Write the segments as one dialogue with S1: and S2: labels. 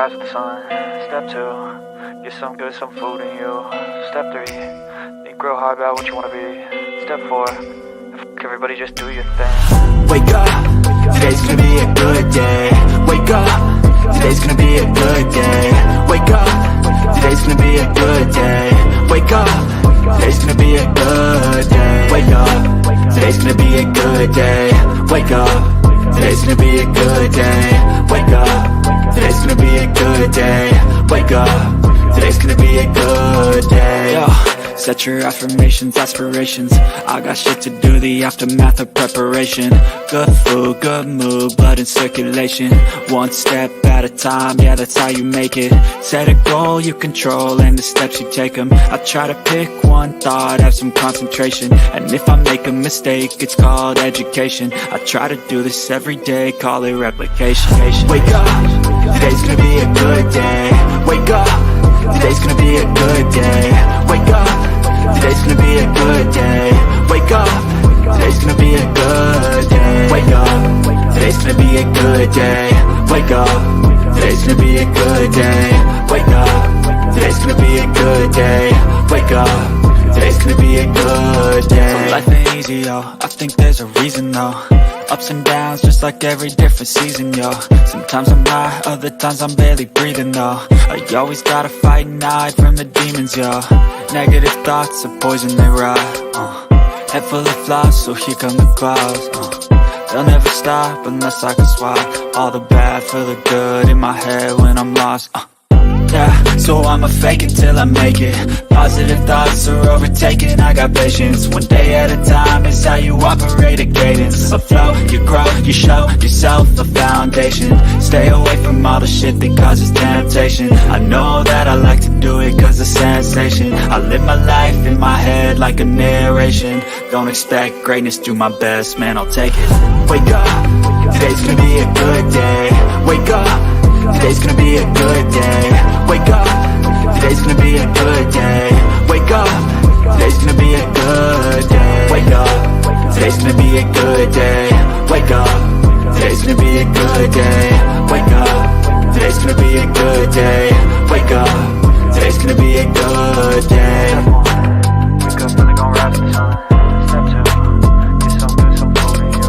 S1: rise with the sun. Step 2, get some good, some food in you. Step 3, think real hard about what you want to be. Step 4, everybody just do your thing.
S2: Wake up, today's gonna be a good day. Wake up, today's gonna be a good day. Wake up, today's gonna be a good day. Wake up, today's gonna be a good day. Wake up, today's gonna be a good day. Wake up, today's gonna be a good day. Wake up, today's gonna be a good day. Wake up, today's gonna be a good day. Yo, set your affirmations, aspirations. I got shit to do, the aftermath of preparation. Good food, good mood, blood in circulation. One step at a time, yeah, that's how you make it. Set a goal you control and the steps you take them. I try to pick one thought, have some concentration. And if I make a mistake, it's called education. I try to do this every day, call it replication. Wake up, today's gonna be a good day. Wake up, today's gonna be a good day. Wake up, today's gonna be a good day. Wake up, today's gonna be a good day. Wake up, today's gonna be a good day. Wake up, today's gonna be a good day. Wake up, today's gonna be a good day. Wake up, today's gonna be a good day. So life ain't easy, yo, I think there's a reason though. Ups and downs, just like every different season, yo. Sometimes I'm high, other times I'm barely breathing, though. I always gotta fight and hide from the demons, yo. Negative thoughts are poison, they rot. Head full of flies, so here come the clouds. They'll never stop unless I can swap all the bad for the good in my head when I'm lost. Yeah, so I'ma fake it till I make it. Positive thoughts are overtaken, I got patience. One day at a time is how you operate a cadence. A flow, you grow, you show yourself a foundation. Stay away from all the shit that causes temptation. I know that I like to do it cause it's sensation. I live my life in my head like a narration. Don't expect greatness, do my best, man, I'll take it. Wake up, today's gonna be a good day. Wake up, today's gonna be a good day. Wake up, today's gonna be a good day. Wake up, today's gonna be a good day. Wake up, today's gonna be a good day. Wake up, today's gonna be a good day. Wake up, today's gonna be a good day. Wake up, today's gonna be a good day.
S1: Wake up, really gon' rise with the sun. Step 2, get some good, some food in you.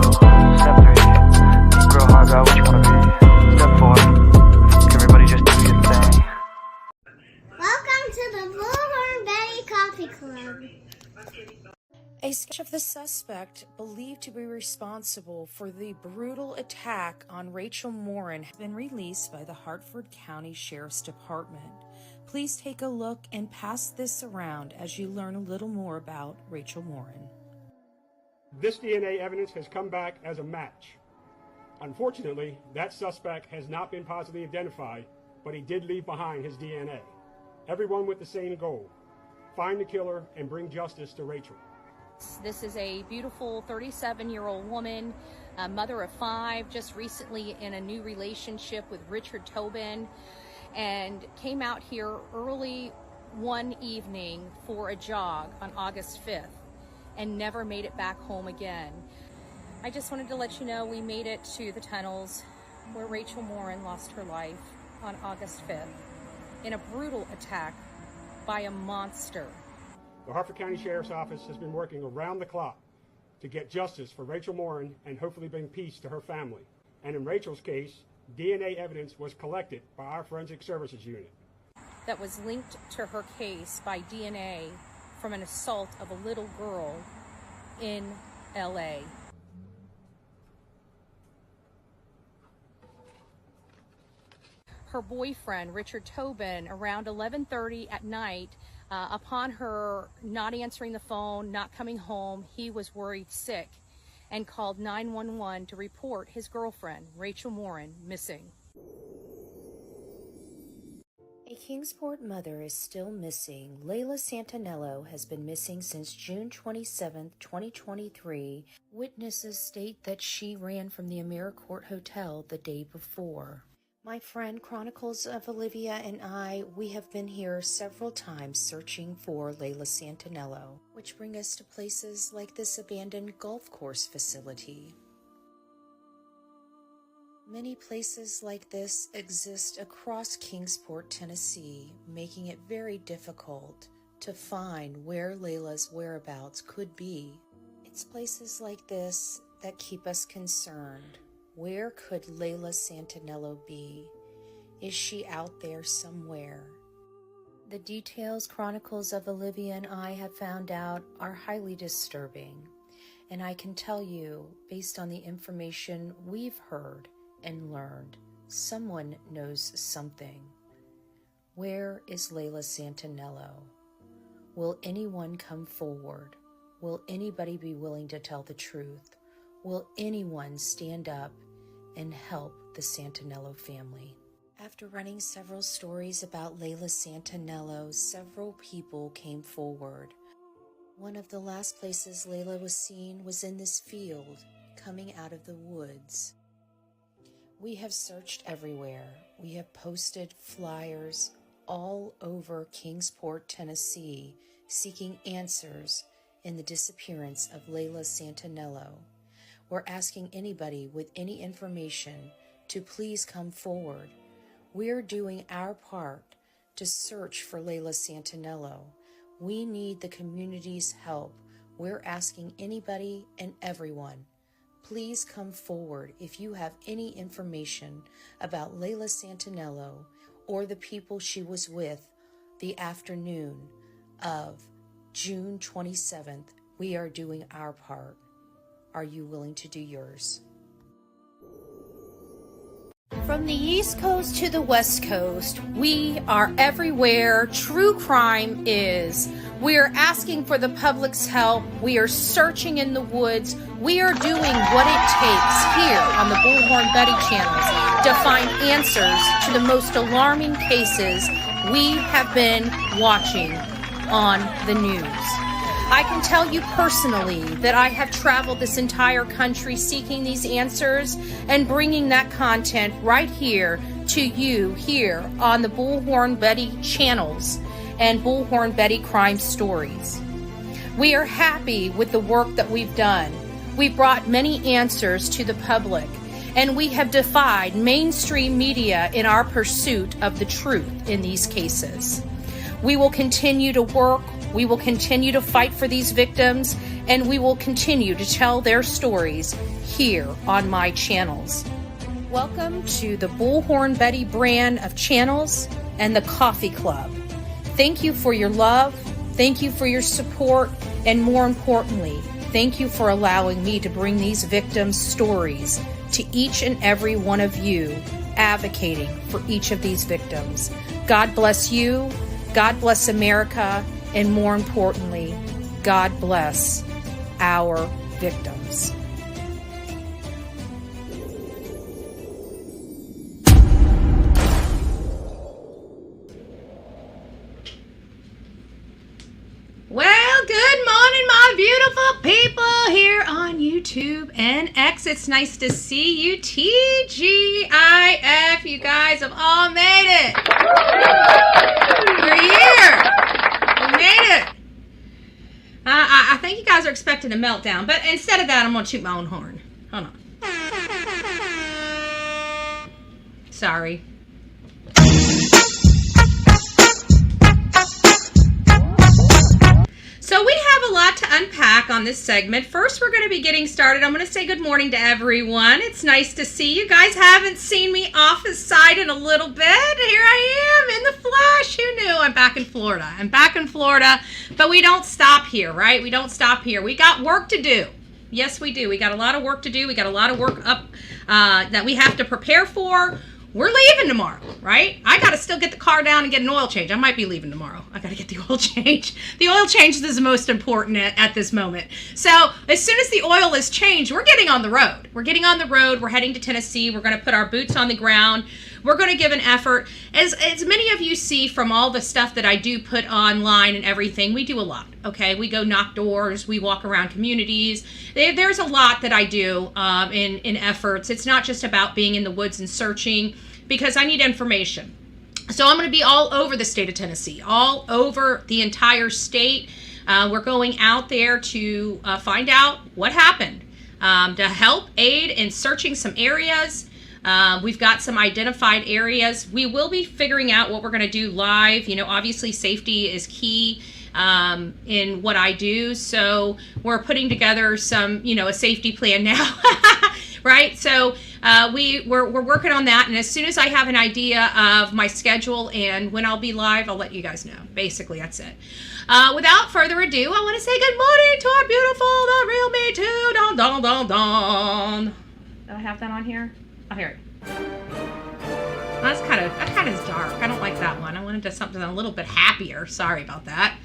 S1: Step 3, think real hard about what you wanna be. Step 4, everybody just do your thing.
S3: Welcome to the Bullhorn Betty Coffee Club.
S4: A sketch of the suspect believed to be responsible for the brutal attack on Rachel Morin has been released by the Hartford County Sheriff's Department. Please take a look and pass this around as you learn a little more about Rachel Morin.
S5: This DNA evidence has come back as a match. Unfortunately, that suspect has not been positively identified, but he did leave behind his DNA. Everyone with the same goal: find the killer and bring justice to Rachel.
S6: This is a beautiful 37-year-old woman, a mother of 5, just recently in a new relationship with Richard Tobin, and came out here early one evening for a jog on August 5th and never made it back home again. I just wanted to let you know we made it to the tunnels where Rachel Morin lost her life on August 5th in a brutal attack by a monster.
S5: The Hartford County Sheriff's Office has been working around the clock to get justice for Rachel Morin and hopefully bring peace to her family. And in Rachel's case, DNA evidence was collected by our Forensic Services Unit
S6: that was linked to her case by DNA from an assault of a little girl in LA. Her boyfriend, Richard Tobin, around 11:30 at night, upon her not answering the phone, not coming home, he was worried sick and called 911 to report his girlfriend, Rachel Morin, missing.
S4: A Kingsport mother is still missing. Leila Santanello has been missing since June 27, 2023. Witnesses state that she ran from the AmeriCorps Hotel the day before. My friend Chronicles of Olivia and I, we have been here several times searching for Leila Santanello, which bring us to places like this abandoned golf course facility. Many places like this exist across Kingsport, Tennessee, making it very difficult to find where Leila's whereabouts could be. It's places like this that keep us concerned. Where could Leila Santanello be? Is she out there somewhere? The details Chronicles of Olivia and I have found out are highly disturbing, and I can tell you, based on the information we've heard and learned, someone knows something. Where is Leila Santanello? Will anyone come forward? Will anybody be willing to tell the truth? Will anyone stand up and help the Santanello family? After running several stories about Leila Santanello, several people came forward. One of the last places Leila was seen was in this field, coming out of the woods. We have searched everywhere. We have posted flyers all over Kingsport, Tennessee, seeking answers in the disappearance of Leila Santanello. We're asking anybody with any information to please come forward. We're doing our part to search for Leila Santanello. We need the community's help. We're asking anybody and everyone, please come forward if you have any information about Leila Santanello or the people she was with the afternoon of June 27th. We are doing our part. Are you willing to do yours?
S6: From the East Coast to the West Coast, we are everywhere true crime is. We are asking for the public's help. We are searching in the woods. We are doing what it takes here on the Bullhorn Betty channels to find answers to the most alarming cases we have been watching on the news. I can tell you personally that I have traveled this entire country seeking these answers and bringing that content right here to you here on the Bullhorn Betty channels and Bullhorn Betty Crime Stories. We are happy with the work that we've done. We've brought many answers to the public, and we have defied mainstream media in our pursuit of the truth in these cases. We will continue to work. We will continue to fight for these victims, and we will continue to tell their stories here on my channels. Welcome to the Bullhorn Betty brand of channels and the Coffee Club. Thank you for your love. Thank you for your support. And more importantly, thank you for allowing me to bring these victims' stories to each and every one of you, advocating for each of these victims. God bless you. God bless America. And more importantly, God bless our victims. Well, good morning, my beautiful people here on YouTube and X. It's nice to see you. TGIF, you guys have all made it. We're here. We made it. I think you guys are expecting a meltdown, but instead of that, I'm going to toot my own horn. Hold on. Sorry. So we have a lot to unpack on this segment. First, we're going to be getting started. I'm going to say good morning to everyone. It's nice to see you guys. Haven't seen me off the side in a little bit. Here I am in the flesh. Who knew? I'm back in Florida. But we don't stop here, right? We don't stop here. We got work to do. Yes, we do. We got a lot of work to do. We got a lot of work up that we have to prepare for. We're leaving tomorrow, right? I got to still get the car down and get an oil change. I might be leaving tomorrow. I got to get the oil change. The oil change is the most important at this moment. So as soon as the oil is changed, we're getting on the road. We're heading to Tennessee. We're going to put our boots on the ground. We're going to give an effort. As many of you see from all the stuff that I do put online and everything, we do a lot, okay? We go knock doors. We walk around communities. There's a lot that I do in efforts. It's not just about being in the woods and searching, because I need information. So I'm going to be all over the state of Tennessee, all over the entire state. We're going out there to find out what happened, to help aid in searching some areas. We've got some identified areas. We will be figuring out what we're going to do live. You know, obviously safety is key in what I do. So we're putting together some, you know, a safety plan now, right? So we're working on that. And as soon as I have an idea of my schedule and when I'll be live, I'll let you guys know. Basically, that's it. Without further ado, I want to say good morning to our beautiful, the real me too. Don, don, don, don. Do I have that on here? Oh, here. That kind of is dark. I don't like that one. I wanted to something a little bit happier. Sorry about that.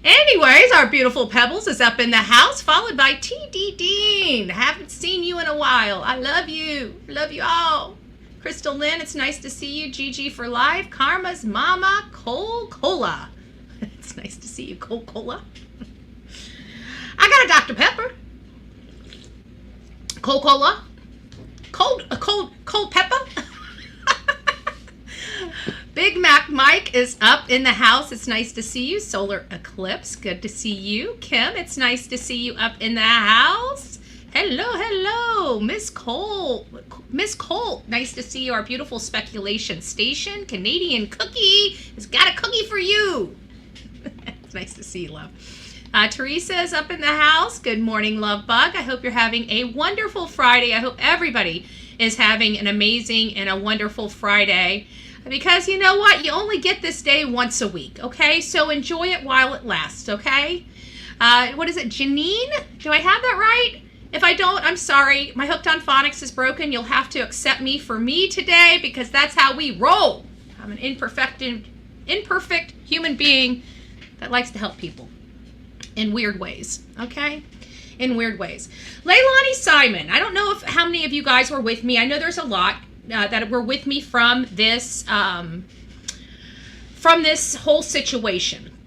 S6: Anyways, our beautiful Pebbles is up in the house, followed by T.D. Dean. Haven't seen you in a while. I love you. Love you all. Crystal Lynn, it's nice to see you. Gigi for life. Karma's mama, Cole Cola. It's nice to see you, Cole Cola. I got a Dr. Pepper. Cole Cola. Cold pepper. Big Mac Mike is up in the house. It's nice to see you. Solar Eclipse, good to see you. Kim, it's nice to see you up in the house. Hello, Miss Cole, nice to see you. Our beautiful speculation station, Canadian Cookie has got a cookie for you. It's nice to see you, love. Teresa is up in the house. Good morning, Love Bug. I hope you're having a wonderful Friday. I hope everybody is having an amazing and a wonderful Friday. Because you know what? You only get this day once a week, okay? So enjoy it while it lasts, okay? What is it, Janine? Do I have that right? If I don't, I'm sorry. My Hooked on Phonics is broken. You'll have to accept me for me today because that's how we roll. I'm an imperfect human being that likes to help people in weird ways, okay? In weird ways. Leila Simon. I don't know how many of you guys were with me. I know there's a lot. That were with me from this whole situation.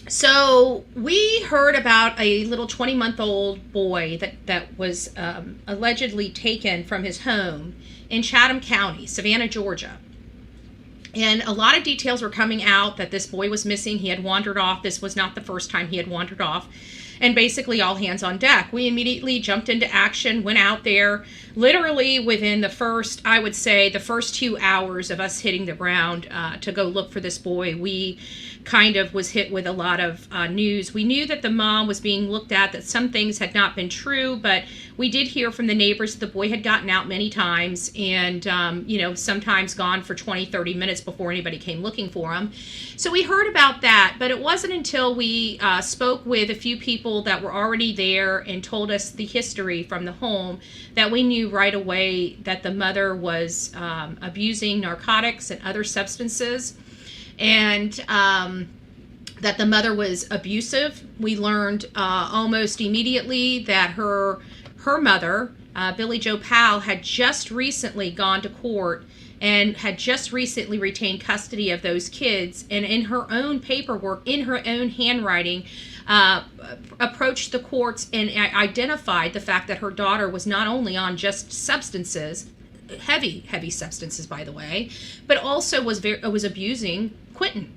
S6: So we heard about a little 20-month-old boy that was allegedly taken from his home in Chatham County, Savannah, Georgia. And a lot of details were coming out that this boy was missing. He had wandered off. This was not the first time he had wandered off. And basically all hands on deck. We immediately jumped into action, went out there. Literally within the first 2 hours of us hitting the ground to go look for this boy, we kind of was hit with a lot of news. We knew that the mom was being looked at, that some things had not been true, but we did hear from the neighbors that the boy had gotten out many times and, sometimes gone for 20, 30 minutes before anybody came looking for him. So we heard about that, but it wasn't until we spoke with a few people that were already there and told us the history from the home that we knew right away that the mother was abusing narcotics and other substances, and that the mother was abusive. We learned almost immediately that her mother, Billy Joe Powell, had just recently gone to court and had just recently retained custody of those kids, and in her own paperwork, in her own handwriting, approached the courts and identified the fact that her daughter was not only on just substances, heavy substances, by the way, but also was abusing Quinton.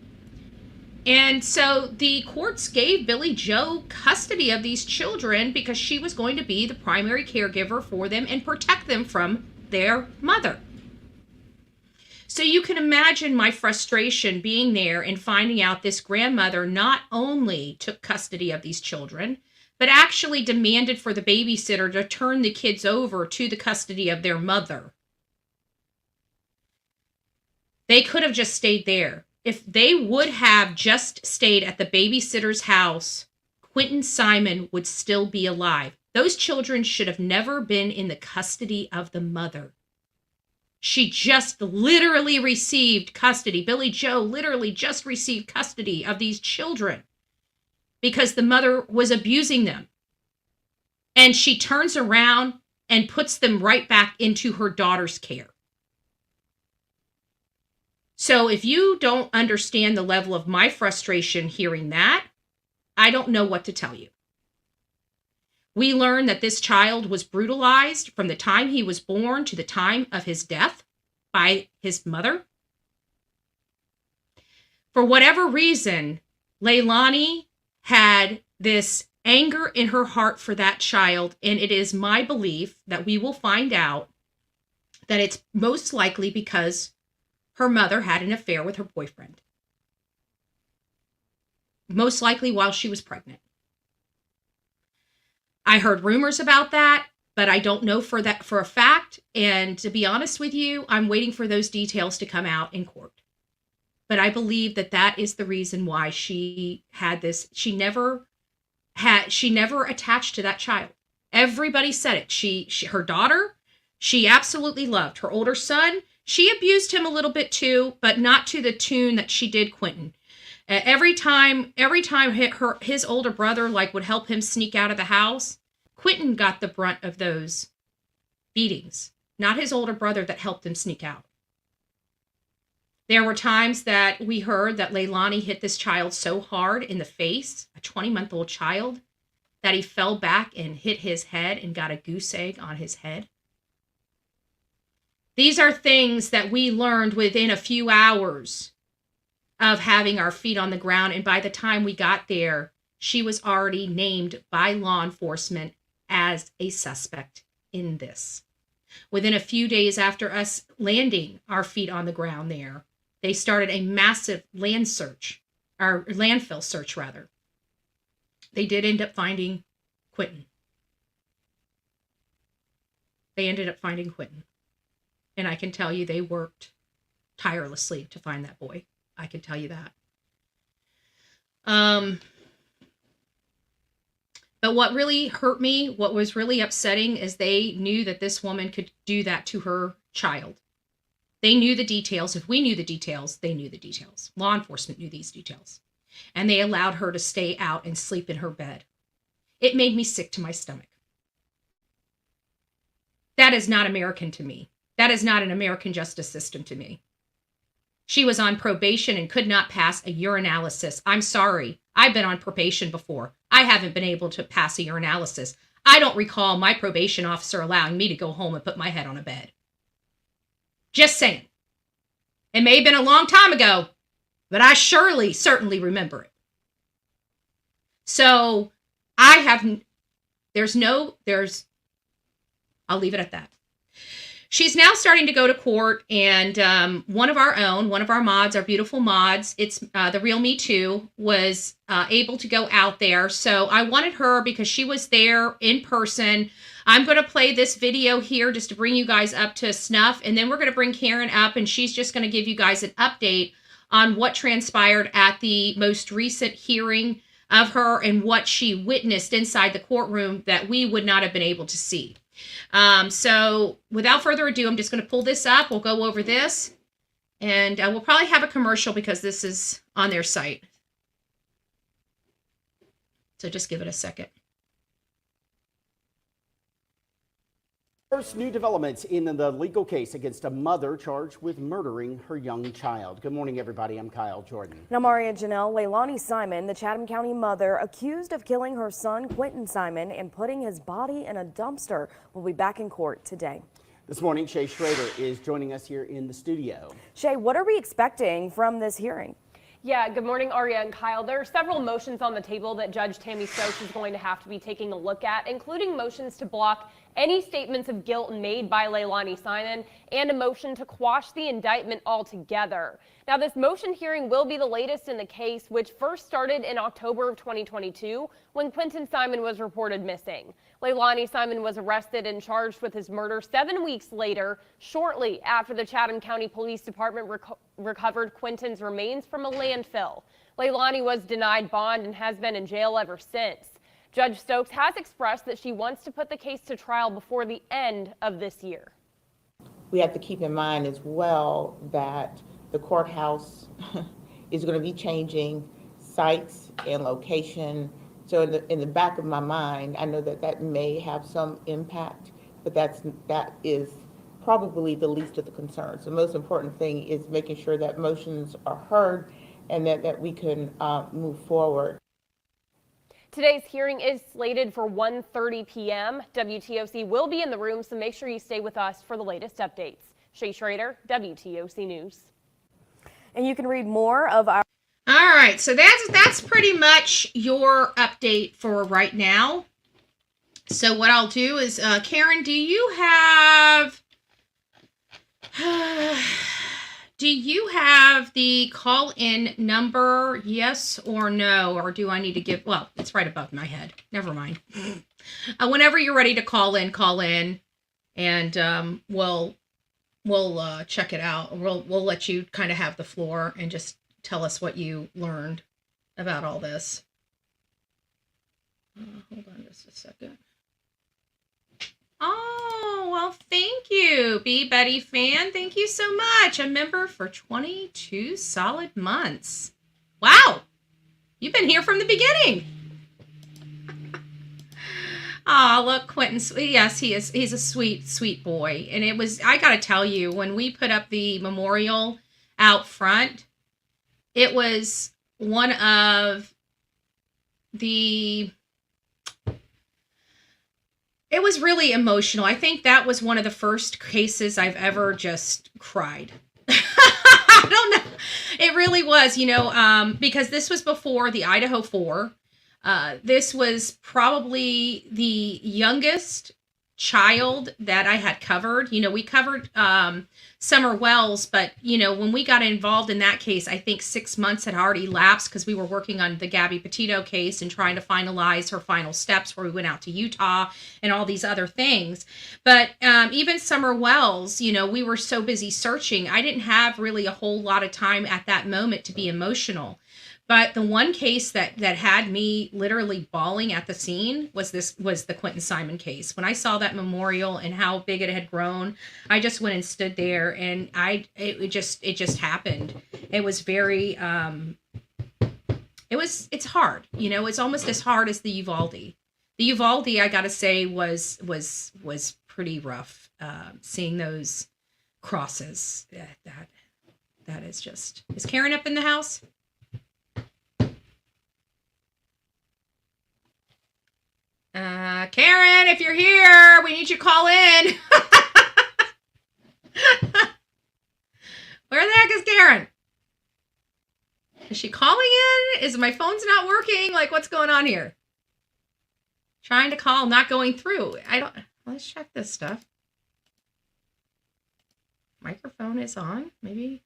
S6: And so the courts gave Billy Joe custody of these children because she was going to be the primary caregiver for them and protect them from their mother. So you can imagine my frustration being there and finding out this grandmother not only took custody of these children, but actually demanded for the babysitter to turn the kids over to the custody of their mother. They could have just stayed there. If they would have just stayed at the babysitter's house, Quinton Simon would still be alive. Those children should have never been in the custody of the mother. She just literally received custody. Billy Joe literally just received custody of these children because the mother was abusing them. And she turns around and puts them right back into her daughter's care. So if you don't understand the level of my frustration hearing that, I don't know what to tell you. We learn that this child was brutalized from the time he was born to the time of his death by his mother. For whatever reason, Leilani had this anger in her heart for that child, and it is my belief that we will find out
S7: that it's most likely because her mother had an affair with her boyfriend. Most likely while she was pregnant. I heard rumors about that, but I don't know for a fact. And to be honest with you, I'm waiting for those details to come out in court. But I believe that is the reason why she had this. She never attached to that child. Everybody said it. Her daughter, she absolutely loved. Her older son, she abused him a little bit too, but not to the tune that she did Quinton. Every time his older brother would help him sneak out of the house, Quinton got the brunt of those beatings, not his older brother that helped him sneak out. There were times that we heard that Leilani hit this child so hard in the face, a 20-month-old child, that he fell back and hit his head and got a goose egg on his head. These are things that we learned within a few hours of having our feet on the ground. And by the time we got there, she was already named by law enforcement as a suspect in this. Within a few days after us landing our feet on the ground there, they started a massive landfill search rather. They did end up finding Quinton. And I can tell you they worked tirelessly to find that boy. I can tell you that. But what really hurt me, what was really upsetting, is they knew that this woman could do that to her child. They knew the details. If we knew the details, they knew the details. Law enforcement knew these details. And they allowed her to stay out and sleep in her bed. It made me sick to my stomach. That is not American to me. That is not an American justice system to me. She was on probation and could not pass a urinalysis. I'm sorry. I've been on probation before. I haven't been able to pass a urinalysis. I don't recall my probation officer allowing me to go home and put my head on a bed. Just saying. It may have been a long time ago, but I certainly remember it. So I'll leave it at that. She's now starting to go to court, and one of our mods, our beautiful mods, it's the Real Me Too, was able to go out there. So I wanted her because she was there in person. I'm going to play this video here just to bring you guys up to snuff, and then we're going to bring Karen up, and she's just going to give you guys an update on what transpired at the most recent hearing of her and what she witnessed inside the courtroom that we would not have been able to see. So without further ado, I'm just going to pull this up. We'll go over this, and we'll probably have a commercial because this is on their site. So just give it a second.
S8: First, new developments in the legal case against a mother charged with murdering her young child. Good morning, everybody. I'm Kyle Jordan.
S9: Now, Maria Janelle, Leila Simon, the Chatham County mother accused of killing her son, Quinton Simon, and putting his body in a dumpster, will be back in court today.
S8: This morning, Shay Schrader is joining us here in the studio.
S9: Shay, what are we expecting from this hearing?
S10: Yeah, good morning, Aria and Kyle. There are several motions on the table that Judge Tammy Stokes is going to have to be taking a look at, including motions to block any statements of guilt made by Leilani Simon and a motion to quash the indictment altogether. Now, this motion hearing will be the latest in the case, which first started in October of 2022 when Quinton Simon was reported missing. Leilani Simon was arrested and charged with his murder 7 weeks later, shortly after the Chatham County Police Department recovered Quinton's remains from a landfill. Leilani was denied bond and has been in jail ever since. Judge Stokes has expressed that she wants to put the case to trial before the end of this year.
S11: We have to keep in mind as well that the courthouse is going to be changing sites and location. So in the back of my mind, I know that may have some impact, but that is probably the least of the concerns. The most important thing is making sure that motions are heard and that we can move forward.
S10: Today's hearing is slated for 1:30 p.m. WTOC will be in the room, so make sure you stay with us for the latest updates. Shay Schrader, WTOC News.
S9: And you can read more of our...
S7: All right, so that's pretty much your update for right now. So what I'll do is, Karen, do you have Do you have the call-in number, yes or no? Or do I need to give, well, it's right above my head. Never mind. Whenever you're ready to call in, and we'll check it out. We'll let you kind of have the floor and just tell us what you learned about all this. Hold on just a second. Oh, well, thank you, B. Betty fan. Thank you so much. A member for 22 solid months. Wow. You've been here from the beginning. Oh, look, Quinton. Yes, he is. He's a sweet, sweet boy. And it was, I got to tell you, when we put up the memorial out front, it was one of the... It was really emotional. I think that was one of the first cases I've ever just cried. I don't know. It really was, because this was before the Idaho 4. This was probably the youngest child that I had covered. We covered Summer Wells, but, when we got involved in that case, I think 6 months had already lapsed because we were working on the Gabby Petito case and trying to finalize her final steps where we went out to Utah and all these other things. But even Summer Wells, we were so busy searching. I didn't have really a whole lot of time at that moment to be emotional. But the one case that had me literally bawling at the scene was the Quinton Simon case. When I saw that memorial and how big it had grown, I just went and stood there, and it just happened. It was very it's hard, it's almost as hard as the Uvalde. The Uvalde, I gotta say, was pretty rough. Seeing those crosses, that is just. Is Karen up in the house? Karen, if you're here, we need you to call in. Where the heck is Karen? Is she calling in? Is my phone's not working? Like, what's going on here? Trying to call, not going through. Let's check this stuff. Microphone is on, maybe.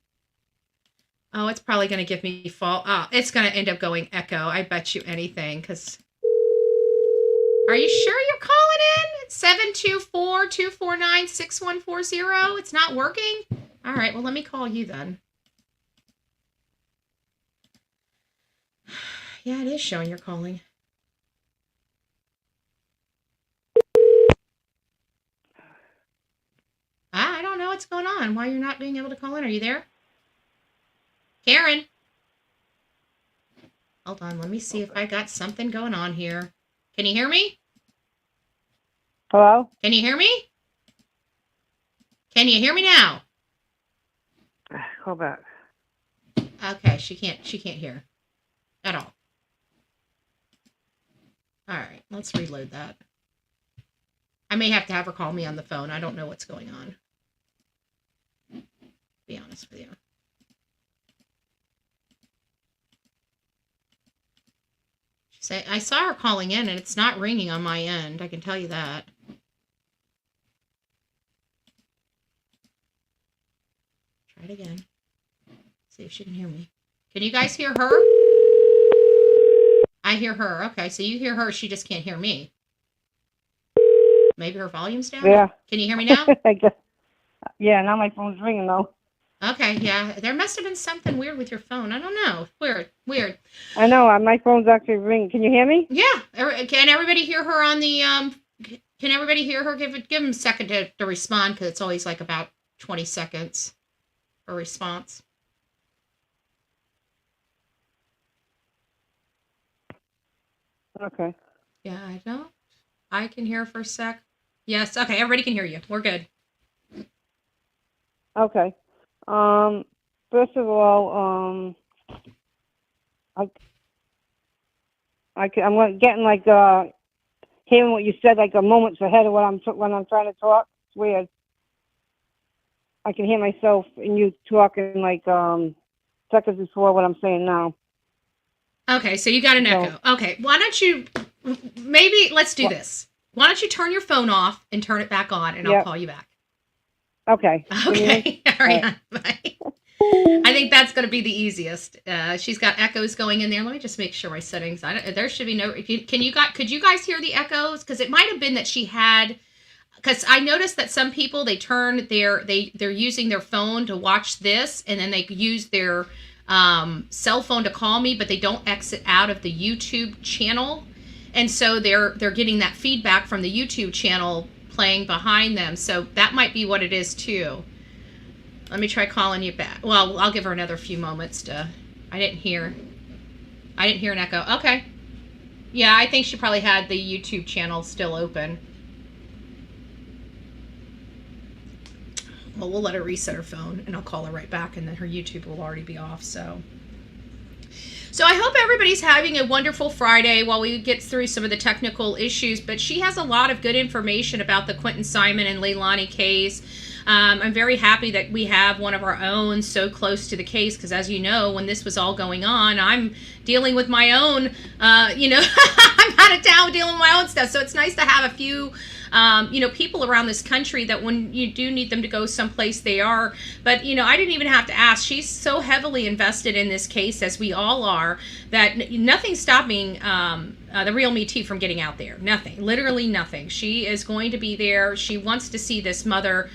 S7: Oh, it's probably going to give me it's going to end up going echo. I bet you anything, because... Are you sure you're calling in? 724-249-6140. It's not working? All right, well, let me call you then. Yeah, it is showing you're calling. I don't know what's going on. Why you're not being able to call in. Are you there? Karen? Hold on, let me see if I got something going on here. Can you hear me?
S12: Hello?
S7: Can you hear me? Can you hear me now?
S12: Call back.
S7: Okay, she can't hear at all. All right, let's reload that. I may have to have her call me on the phone. I don't know what's going on. To be honest with you. I saw her calling in, and it's not ringing on my end. I can tell you that. Try it again. See if she can hear me. Can you guys hear her? I hear her. Okay, so you hear her. She just can't hear me. Maybe her volume's down?
S12: Yeah.
S7: Can you hear me now?
S12: Yeah, now my phone's ringing, though.
S7: Okay, yeah. There must have been something weird with your phone. I don't know. Weird.
S12: I know. My phone's actually ringing. Can you hear me?
S7: Yeah. Can everybody hear her on the, can everybody hear her? Give them a second to respond, because it's always like about 20 seconds for response.
S12: Okay.
S7: Yeah, I can hear her for a sec. Yes. Okay. Everybody can hear you. We're good.
S12: Okay. First of all, I'm getting like hearing what you said like a moments ahead of when I'm trying to talk. It's weird. I can hear myself and you talking like seconds before what I'm saying now.
S7: Okay, so you got an echo. Okay, why don't you let's do this. Why don't you turn your phone off and turn it back on, and I'll call you back.
S12: Okay.
S7: Okay. All right. Bye. I think that's going to be the easiest. She's got echoes going in there. Let me just make sure my settings. There should be no. Could you guys hear the echoes? Because it might have been that she had. Because I noticed that some people they're using their phone to watch this, and then they use their cell phone to call me, but they don't exit out of the YouTube channel, and so they're getting that feedback from the YouTube channel playing behind them. So that might be what it is too. Let me try calling you back. Well, I'll give her another few moments to. I didn't hear an echo. Okay. Yeah, I think she probably had the YouTube channel still open. Well, we'll let her reset her phone, and I'll call her right back, and then her YouTube will already be off. So I hope everybody's having a wonderful Friday while we get through some of the technical issues. But she has a lot of good information about the Quinton Simon and Leilani case. I'm very happy that we have one of our own so close to the case, because as you know, when this was all going on, I'm dealing with my own, I'm out of town dealing with my own stuff. So it's nice to have a few people around this country that when you do need them to go someplace, they are. But, I didn't even have to ask. She's so heavily invested in this case, as we all are, that nothing's stopping the real Me Too from getting out there. Nothing. Literally nothing. She is going to be there. She wants to see this mother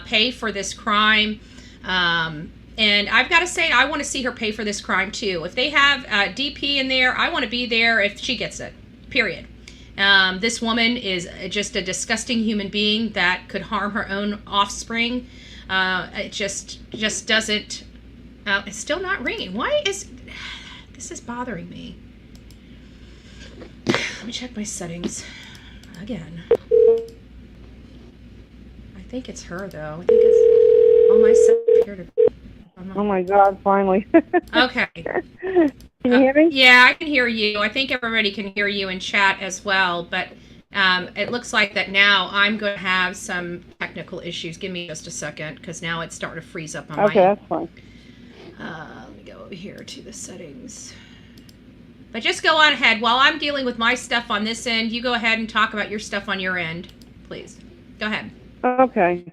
S7: pay for this crime. And I've got to say, I want to see her pay for this crime, too. If they have DP in there, I want to be there if she gets it. Period. This woman is just a disgusting human being that could harm her own offspring. It just doesn't. It's still not ringing. Why is this is bothering me? Let me check my settings again. I think it's her though. I think it's all my settings here to.
S12: Oh my God! Finally.
S7: Okay.
S12: Can you hear me?
S7: Yeah, I can hear you. I think everybody can hear you in chat as well, but it looks like that now I'm going to have some technical issues. Give me just a second, because now it's starting to freeze up on my
S12: Okay, that's fine.
S7: Let me go over here to the settings. But just go on ahead. While I'm dealing with my stuff on this end, you go ahead and talk about your stuff on your end, please. Go ahead.
S12: Okay.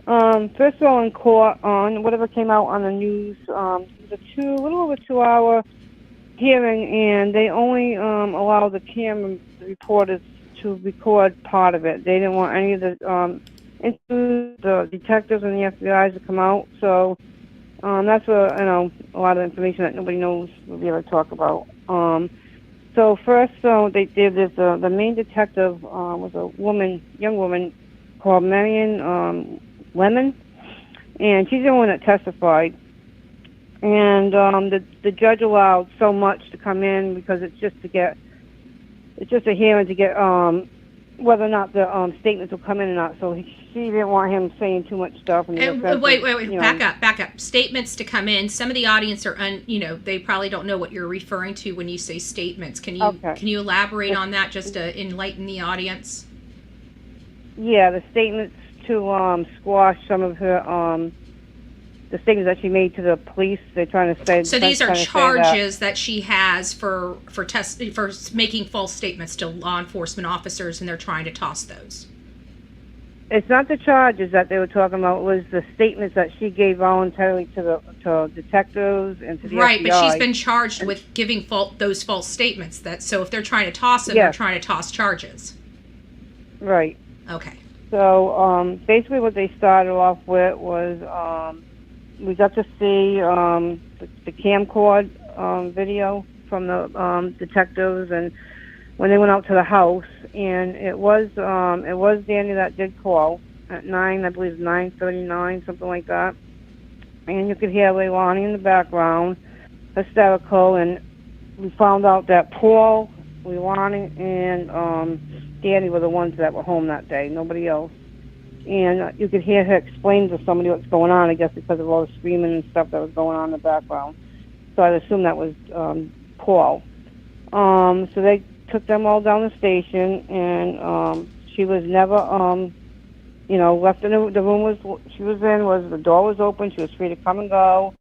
S12: First of all, in court, on whatever came out on the news, it was a little over 2-hour hearing, and they only allowed the camera reporters to record part of it. They didn't want any of the detectives and the FBI to come out. So that's a lot of information that nobody knows we'll be able to talk about. So first, the main detective was a young woman called Marion Lemon, and she's the one that testified. And the judge allowed so much to come in because it's just a hearing to get whether or not the statements will come in or not. So she didn't want him saying too much stuff. And
S7: wait, back up. Statements to come in. Some of the audience are they probably don't know what you're referring to when you say statements. Can you elaborate on that just to enlighten the audience?
S12: Yeah, the statements to squash some of her the statements that she made to the police. They're trying to say.
S7: So these are charges that she has for making false statements to law enforcement officers, and they're trying to toss those.
S12: It's not the charges that they were talking about. It was the statements that she gave voluntarily to detectives and to the FBI.
S7: Right, but she's been charged with giving those false statements. So if they're trying to toss them, they're trying to toss charges.
S12: Right.
S7: Okay.
S12: So basically what they started off with was we got to see the camcord video from the detectives, and when they went out to the house, and it was Danny that did call at 9:39, something like that, and you could hear Leilani in the background, hysterical, and we found out that Paul, Leilani, and Danny were the ones that were home that day, nobody else. And you could hear her explain to somebody what's going on, I guess because of all the screaming and stuff that was going on in the background. So I'd assume that was Paul. So they took them all down the station, and she was never, left in the room she was in, the door was open, she was free to come and go.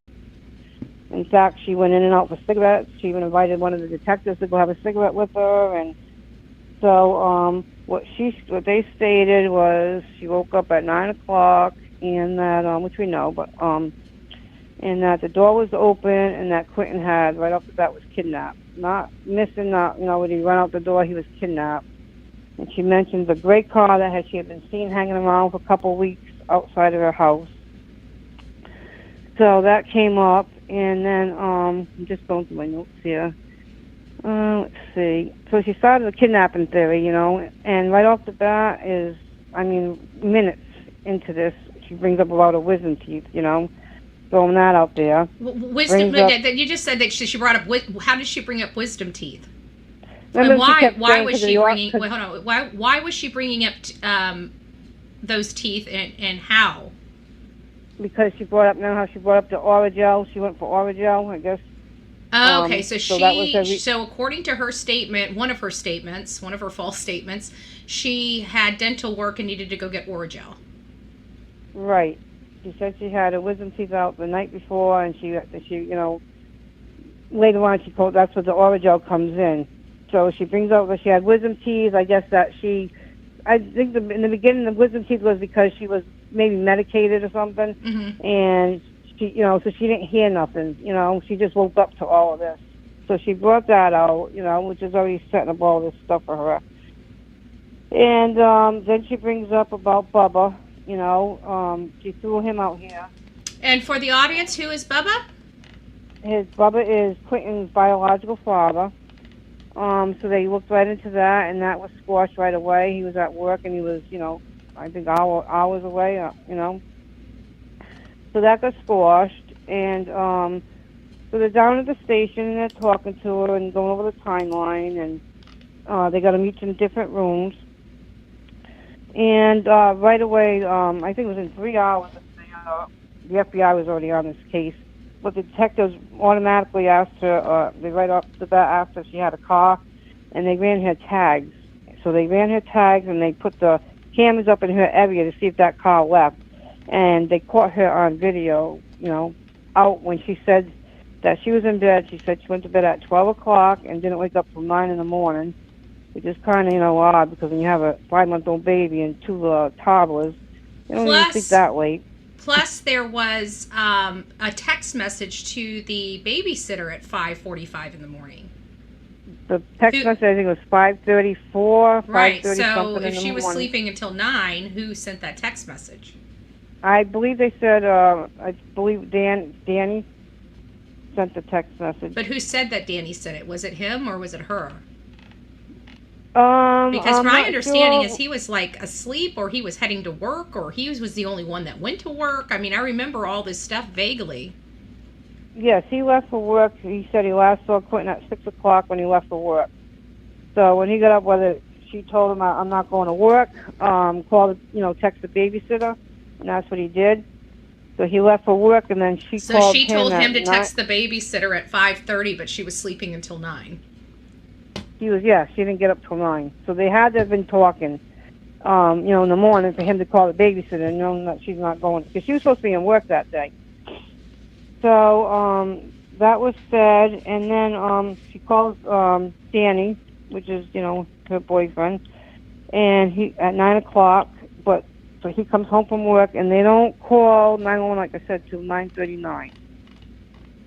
S12: In fact, she went in and out for cigarettes. She even invited one of the detectives to go have a cigarette with her, and so what they stated was she woke up at 9 o'clock, and that, which we know, but, and that the door was open, and that Quinton had, right off the bat, was kidnapped. Not missing, not, when he ran out the door, he was kidnapped. And she mentioned the gray car that she had been seen hanging around for a couple of weeks outside of her house. So that came up, and then, I'm just going through my notes here. Let's see. So she started the kidnapping theory, and right off the bat is, minutes into this, she brings up about her wisdom teeth, throwing that out there.
S7: Wisdom, you just said that she brought up, how did she bring up wisdom teeth? And why was she bringing, wait, hold on, why was she bringing up those teeth, and how?
S12: Because she brought up, how she brought up the Oragel, she went for Oragel, I guess.
S7: Oh, okay, so so according to her statement, one of her false statements, she had dental work and needed to go get Oragel.
S12: Right. She said she had her wisdom teeth out the night before, and she later on she told that's where the Oragel comes in. So she brings out that she had wisdom teeth. I guess that I think in the beginning the wisdom teeth was because she was maybe medicated or something, and she, so she didn't hear nothing. She just woke up to all of this. So she brought that out, which is already setting up all this stuff for her. And then she brings up about Bubba. She threw him out here.
S7: And for the audience, who is Bubba?
S12: Bubba is Quinton's biological father. So they looked right into that, and that was squashed right away. He was at work, and he was, I think hours away, So that got squashed, and so they're down at the station, and they're talking to her and going over the timeline, and they got to meet in different rooms. And right away, I think it was in 3 hours, the FBI was already on this case. But the detectives automatically asked her, they right off the bat asked her if she had a car, and they ran her tags. So they ran her tags, and they put the cameras up in her area to see if that car left. And they caught her on video, out when she said that she was in bed. She said she went to bed at 12 o'clock and didn't wake up till 9 in the morning, which is kind of, odd, because when you have a 5-month-old baby and 2 toddlers, you don't even sleep that late.
S7: Plus, there was a text message to the babysitter at 5:45 in the morning.
S12: The text message, I think, was 5:34,
S7: right,
S12: 5:30 something in the morning.
S7: so if she was sleeping until 9, who sent that text message?
S12: I believe they said, I believe Danny sent the text message.
S7: But who said that Danny sent it? Was it him or was it her? Because my understanding is he was like asleep, or he was heading to work, or he was the only one that went to work. I remember all this stuff vaguely.
S12: Yes, he left for work. He said he last saw Quinton at 6 o'clock when he left for work. So when he got up, she told him, I'm not going to work, text the babysitter, and that's what he did. So he left for work, and then she called him.
S7: So she told him to text the babysitter at 5:30, but she was sleeping until 9.
S12: She didn't get up till 9. So they had to have been talking, in the morning for him to call the babysitter and know that she's not going, because she was supposed to be in work that day. So that was said, and then she calls Danny, which is, her boyfriend, and he at 9 o'clock, so he comes home from work, and they don't call 911, like I said, till 9:39.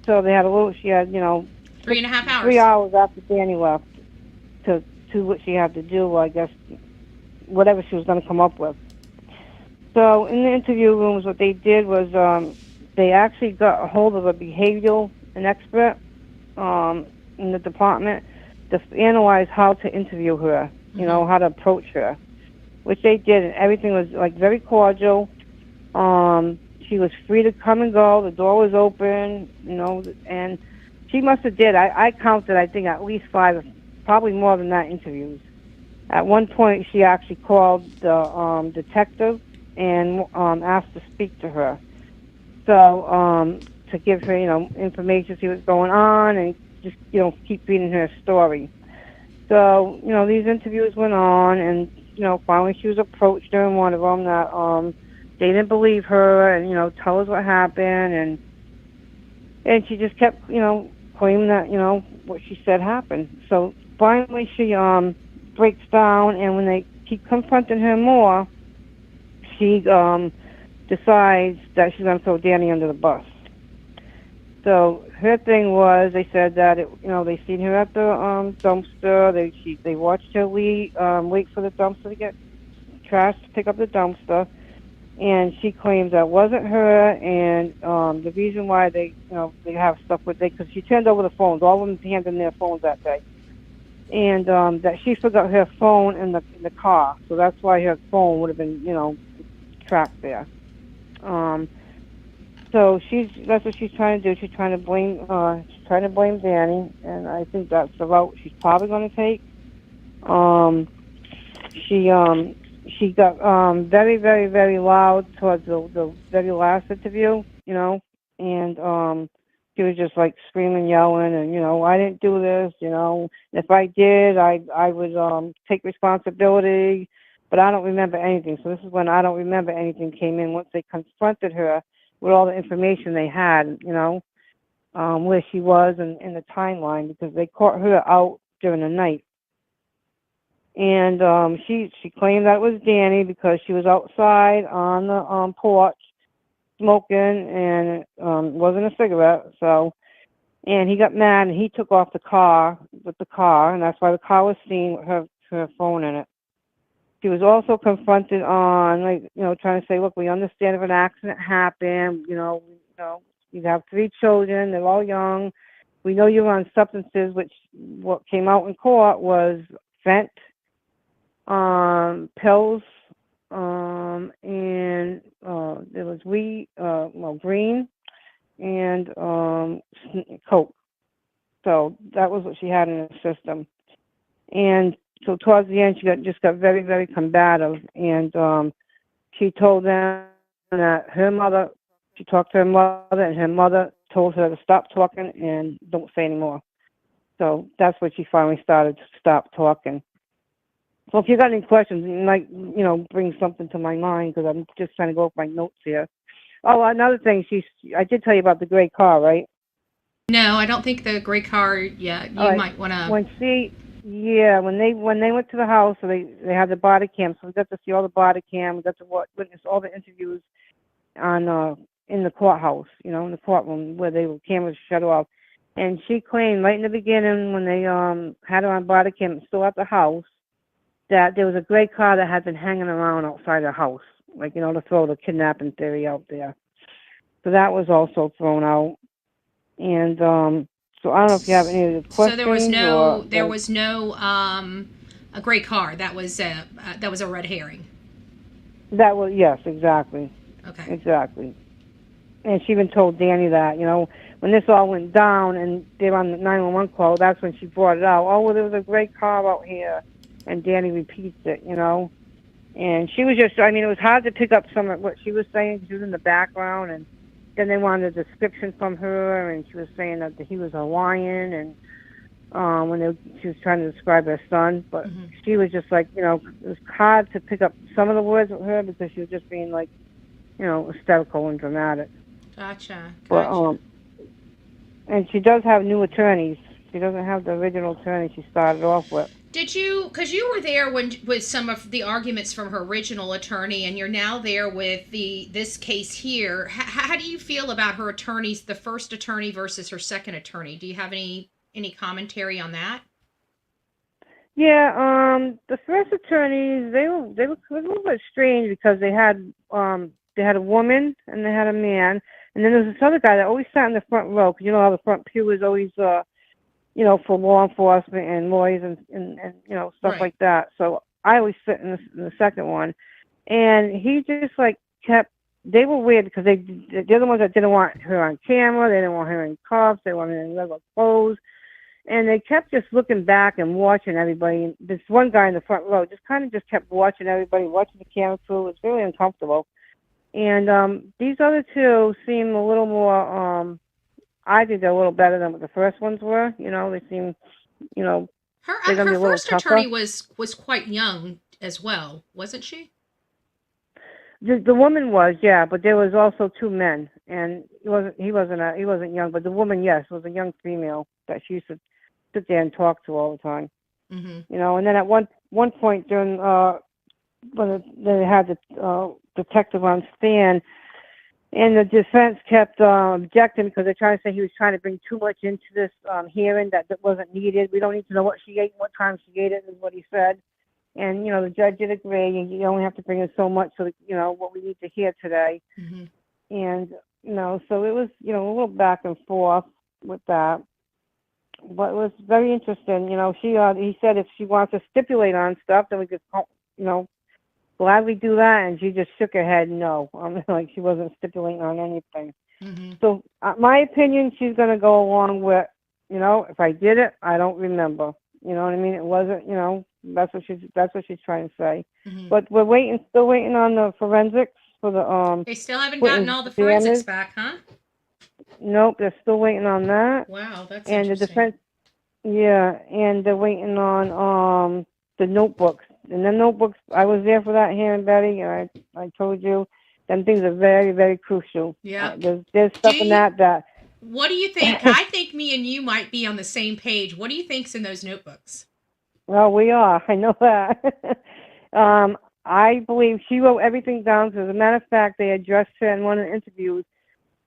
S12: So they had she had,
S7: 3.5 hours.
S12: 3 hours after Danny left to what she had to do, I guess, whatever she was going to come up with. So in the interview rooms, what they did was they actually got a hold of an expert in the department to analyze how to interview her, how to approach her, which they did, and everything was very cordial. She was free to come and go. The door was open, and she must have did. I counted, I think, at least 5, probably more than that, interviews. At one point, she actually called the detective and asked to speak to her. So to give her, information, see what's going on, and just, keep reading her story. So, these interviews went on, and, finally she was approached during one of them that they didn't believe her and, tell us what happened, and she just kept, claiming that, what she said happened. So finally she breaks down, and when they keep confronting her more, she decides that she's going to throw Danny under the bus. So her thing was, they said that they seen her at the dumpster. They watched her wait for the dumpster to get trash to pick up the dumpster, and she claims that wasn't her. And the reason why they have stuff with because she turned over the phones. All of them handed their phones that day, and that she forgot her phone in the car. So that's why her phone would have been tracked there. So that's what she's trying to do. She's trying to blame Danny, and I think that's the route she's probably going to take. She got very, very, very loud towards the very last interview, and she was just like screaming, yelling, and I didn't do this, if I did, I would take responsibility, but I don't remember anything. So this is when I don't remember anything came in once they confronted her with all the information they had, where she was in the timeline, because they caught her out during the night. And she claimed that it was Danny because she was outside on the porch smoking, and it wasn't a cigarette. So, and he got mad and he took off with the car, and that's why the car was seen with her phone in it. She was also confronted on, trying to say, look, we understand if an accident happened, you have 3 children, they're all young. We know you're on substances, which what came out in court was fent, pills, and there was green, and coke. So that was what she had in her system. And so towards the end, she got very, very combative, and she told them that she talked to her mother, and her mother told her to stop talking and don't say anymore. So that's what she finally started to stop talking. So if you got any questions, you might, bring something to my mind, because I'm just trying to go off my notes here. Oh, another thing, I did tell you about the gray car, right?
S7: No, I don't think the gray car yet. You might want to.
S12: When they went to the house, so they had the body cam, so we got to see all the body cam, we got to witness all the interviews on in the courthouse, in the courtroom where the cameras shut off. And she claimed right in the beginning, when they had her on body cam still at the house, that there was a gray car that had been hanging around outside the house, to throw the kidnapping theory out there. So that was also thrown out. And so I don't know if you have any other questions.
S7: So there was no a gray car. That was a red herring.
S12: Yes, exactly.
S7: Okay.
S12: Exactly. And she even told Danny that, when this all went down and they were on the 911 call, that's when she brought it out. Oh, well, there was a gray car out here. And Danny repeats it, And she was just, it was hard to pick up some of what she was saying. She was in the background, and then they wanted a description from her, and she was saying that he was Hawaiian, and she was trying to describe her son, but she was just it was hard to pick up some of the words with her because she was just being hysterical and dramatic.
S7: Gotcha.
S12: But and she does have new attorneys. She doesn't have the original attorney she started off with.
S7: Did you, because you were there with some of the arguments from her original attorney, and you're now there with this case here. How do you feel about her attorneys, the first attorney versus her second attorney? Do you have any commentary on that?
S12: Yeah, the first attorneys, they were a little bit strange because they had a woman and they had a man, and then there was this other guy that always sat in the front row, because how the front pew is always for law enforcement and lawyers and stuff
S7: right.
S12: like that. So I always sit in the second one, and he just they were weird because they're the ones that didn't want her on camera, they didn't want her in cuffs, they wanted her in regular clothes, and they kept just looking back and watching everybody. This one guy in the front row just kept watching everybody, watching the camera crew. It was really uncomfortable. And these other two seem a little more, I think they're a little better than what the first ones were. They seem,
S7: her first attorney was quite young as well, wasn't she?
S12: The woman was, yeah, but there was also 2 men, and he wasn't young, but the woman, yes, was a young female that she used to sit there and talk to all the time.
S7: Mm-hmm.
S12: And then at one point during they had the detective on stand, and the defense kept objecting because they're trying to say he was trying to bring too much into this hearing that wasn't needed. We don't need to know what she ate, what time she ate it, is what he said. And, the judge did agree, and you only have to bring in so much so that, what we need to hear today.
S7: Mm-hmm.
S12: And, so it was, a little back and forth with that. But it was very interesting. He said if she wants to stipulate on stuff, then we could, gladly do that. And she just shook her head no. Like she wasn't stipulating on anything.
S7: Mm-hmm.
S12: So my opinion, she's going to go along with, if I did it, I don't remember. You know what I mean? It wasn't, that's what she's trying to say.
S7: Mm-hmm.
S12: But we're still waiting on the forensics for the
S7: They still haven't gotten all the forensics back, huh?
S12: Nope, they're still waiting on that.
S7: Wow, that's
S12: and
S7: interesting.
S12: The defense, yeah, and they're waiting on the notebooks. And the notebooks, I was there for that hearing, Betty, and I told you, them things are very, very crucial.
S7: Yeah.
S12: There's stuff in that.
S7: What do you think? I think me and you might be on the same page. What do you think's in those notebooks?
S12: Well, we are. I know that. I believe she wrote everything down. So as a matter of fact, they addressed her in one of the interviews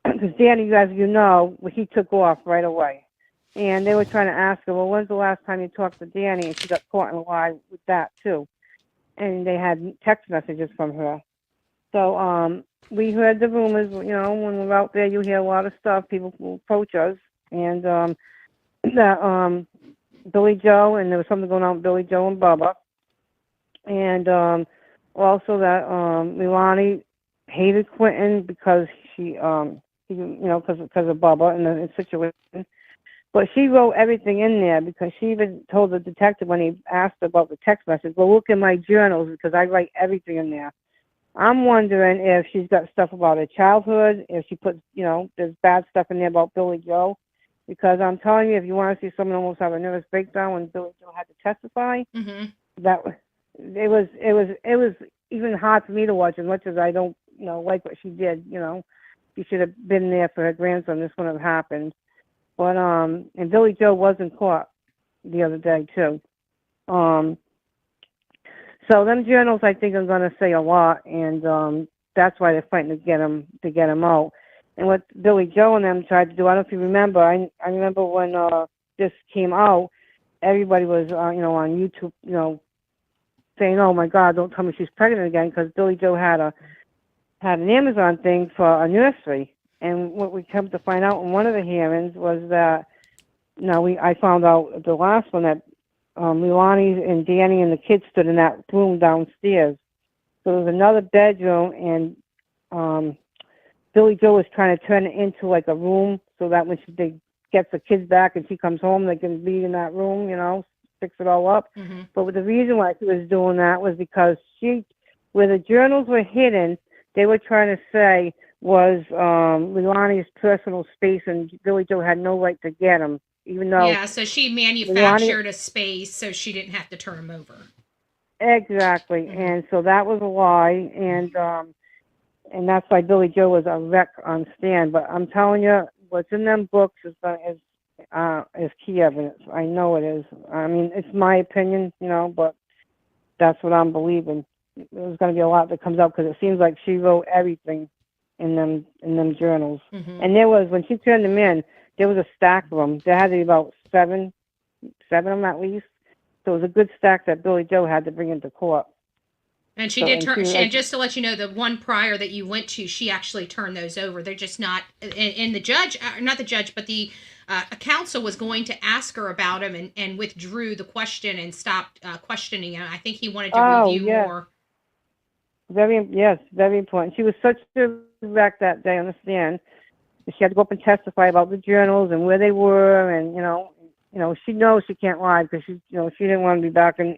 S12: because Danny, as you know, he took off right away. And they were trying to ask her, well, when's the last time you talked to Danny? And she got caught in a lie with that, too. And they had text messages from her. So we heard the rumors, when we're out there, you hear a lot of stuff. People will approach us. And that Billy Joe, and there was something going on with Billy Joe and Bubba. And also that Leilani hated Quinton because because of Bubba and the situation. But she wrote everything in there because she even told the detective when he asked about the text message, well, look in my journals because I write everything in there. I'm wondering if she's got stuff about her childhood, if she puts, there's bad stuff in there about Billy Joe. Because I'm telling you, if you want to see someone almost have a nervous breakdown when Billy Joe had to testify,
S7: mm-hmm.
S12: it was even hard for me to watch as much as I don't, like what she did, She should have been there for her grandson. This wouldn't have happened. But, and Billy Joe wasn't caught the other day, too. So them journals, I think, are going to say a lot, and that's why they're fighting to get him out. And what Billy Joe and them tried to do, I don't know if you remember, I remember when this came out, everybody was, on YouTube, saying, oh, my God, don't tell me she's pregnant again, because Billy Joe had an Amazon thing for a nursery. And what we come to find out in one of the hearings was that, I found out the last one that Leilani and Danny and the kids stood in that room downstairs. So there was another bedroom, and Billy Joe was trying to turn it into like a room so that when she gets the kids back and she comes home, they can be in that room, fix it all up.
S7: Mm-hmm.
S12: But the reason why she was doing that was because where the journals were hidden, they were trying to say was Leilani's personal space, and Billy Joe had no right to get them, even though...
S7: Yeah, so she manufactured a space so she didn't have to turn them over.
S12: Exactly,
S7: mm-hmm.
S12: And so that was a lie, and that's why Billy Joe was a wreck on stand. But I'm telling you, what's in them books is key evidence. I know it is. I mean, it's my opinion, but that's what I'm believing. There's going to be a lot that comes out because it seems like she wrote everything in them journals.
S7: Mm-hmm.
S12: And there was, when she turned them in, there was a stack of them. There had to be about seven of them at least. So it was a good stack that Billy Joe had to bring into court.
S7: And she did turn, and just to let you know, the one prior that you went to, she actually turned those over. They're just not, and the judge, not the judge, but the counsel was going to ask her about him and withdrew the question and stopped questioning him. I think he wanted to review more.
S12: Very important. She was such a wreck that day on the stand. She had to go up and testify about the journals and where they were, and she knows she can't lie because she didn't want to be back in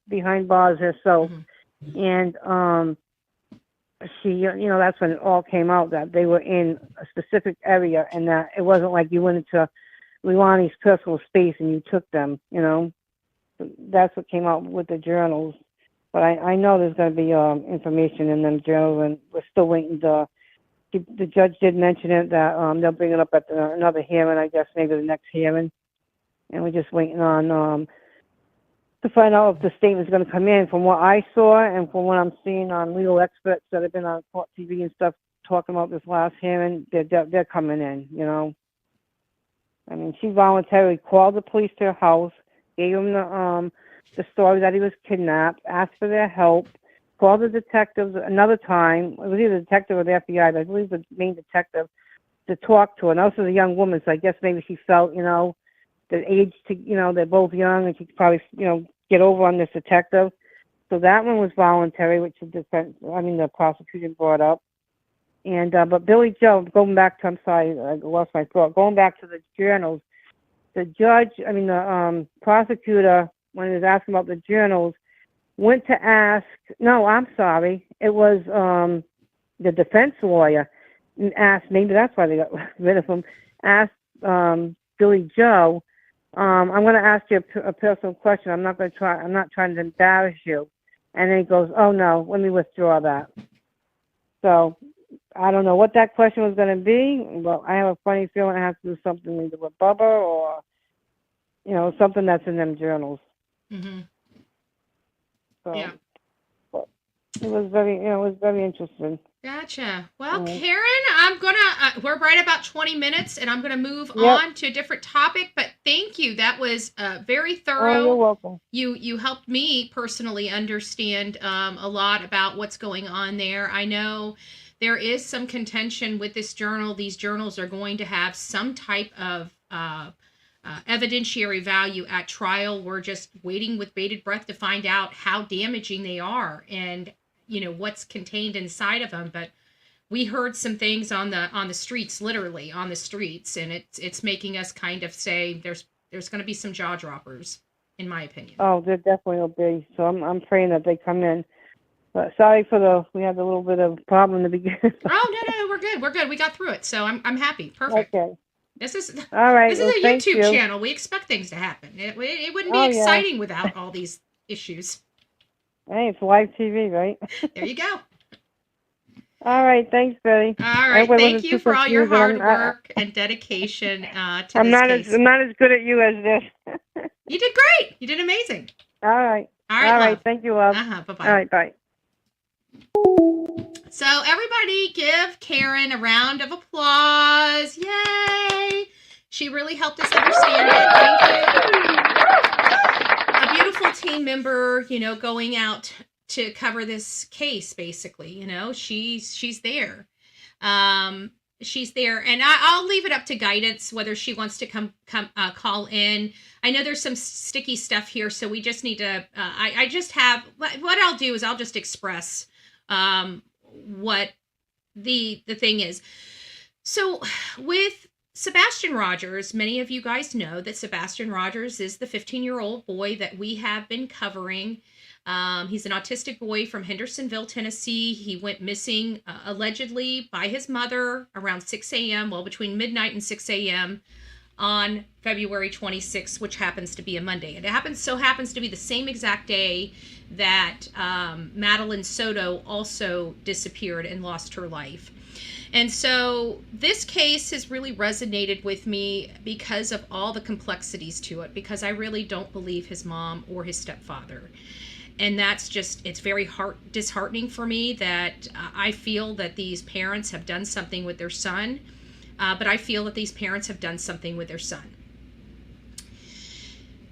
S12: behind bars herself.
S7: Mm-hmm.
S12: And she, that's when it all came out that they were in a specific area and that it wasn't like you went into Leilani's personal space and you took them. That's what came out with the journals. But I know there's going to be information in them journals, and we're still waiting to. The judge did mention it that they'll bring it up at another hearing, I guess maybe the next hearing, and we're just waiting on to find out if the statement's going to come in. From what I saw and from what I'm seeing on legal experts that have been on court TV and stuff talking about this last hearing, they're coming in, you know. I mean, she voluntarily called the police to her house, gave them the story that he was kidnapped, asked for their help, called the detectives another time. It was either the detective or the FBI, but I believe the main detective, to talk to her. And also a young woman, so I guess maybe she felt, you know, the age to, you know, they're both young and she could probably, you know, get over on this detective. So that one was voluntary, which the prosecution brought up. And, but Billy Joe, going back to, I'm sorry, I lost my thought, going back to the journals, the prosecutor, when he was asking about the journals, went to ask, no, I'm sorry, it was the defense lawyer asked, maybe that's why they got rid of him, asked Billy Joe, I'm going to ask you a personal question. I'm not trying to embarrass you. And then he goes, oh no, let me withdraw that. So I don't know what that question was going to be, but I have a funny feeling it has to do something either with Bubba or, you know, something that's in them journals.
S7: Mm-hmm.
S12: So,
S7: yeah.
S12: It was very interesting.
S7: Gotcha. Well, Karen, we're right about 20 minutes and I'm going to move on to a different topic, but thank you. That was very thorough.
S12: Oh, you're welcome.
S7: You helped me personally understand a lot about what's going on there. I know there is some contention with this journal. These journals are going to have some type of evidentiary value at trial. We're just waiting with bated breath to find out how damaging they are and, you know, what's contained inside of them. But we heard some things on the streets, literally on the streets, and it's making us kind of say there's going to be some jaw droppers, in my opinion.
S12: Oh, there definitely will be. So I'm praying that they come in. But sorry we had a little bit of problem in the beginning.
S7: Oh no, we're good. We got through it, so I'm happy. Perfect.
S12: Okay.
S7: This is
S12: all right.
S7: This is a YouTube channel. We expect things to happen. It wouldn't be exciting without all these issues.
S12: Hey, it's live TV, right?
S7: There you go.
S12: All right, thanks, Betty.
S7: All right, thank you for all your hard work and dedication to this case.
S12: I'm not as good at you as this.
S7: You did great. You did amazing.
S12: All right.
S7: All right,
S12: thank you, love.
S7: Bye-bye.
S12: All right, bye.
S7: So everybody give Karen a round of applause. Yay! She really helped us understand it. Thank you. A beautiful team member, you know, going out to cover this case, basically. You know, she's there. She's there. And I'll leave it up to guidance whether she wants to come call in. I know there's some sticky stuff here, so we just need to, I just have, what I'll do is I'll just express what the thing is. So with Sebastian Rogers, many of you guys know that Sebastian Rogers is the 15-year-old boy that we have been covering. He's an autistic boy from Hendersonville, Tennessee. He went missing allegedly by his mother around 6 a.m., well, between midnight and 6 a.m. on February 26th, which happens to be a Monday. It happens to be the same exact day that Madeline Soto also disappeared and lost her life. And so this case has really resonated with me because of all the complexities to it, because I really don't believe his mom or his stepfather. And that's just, it's very disheartening for me that I feel that these parents have done something with their son, but I feel that these parents have done something with their son.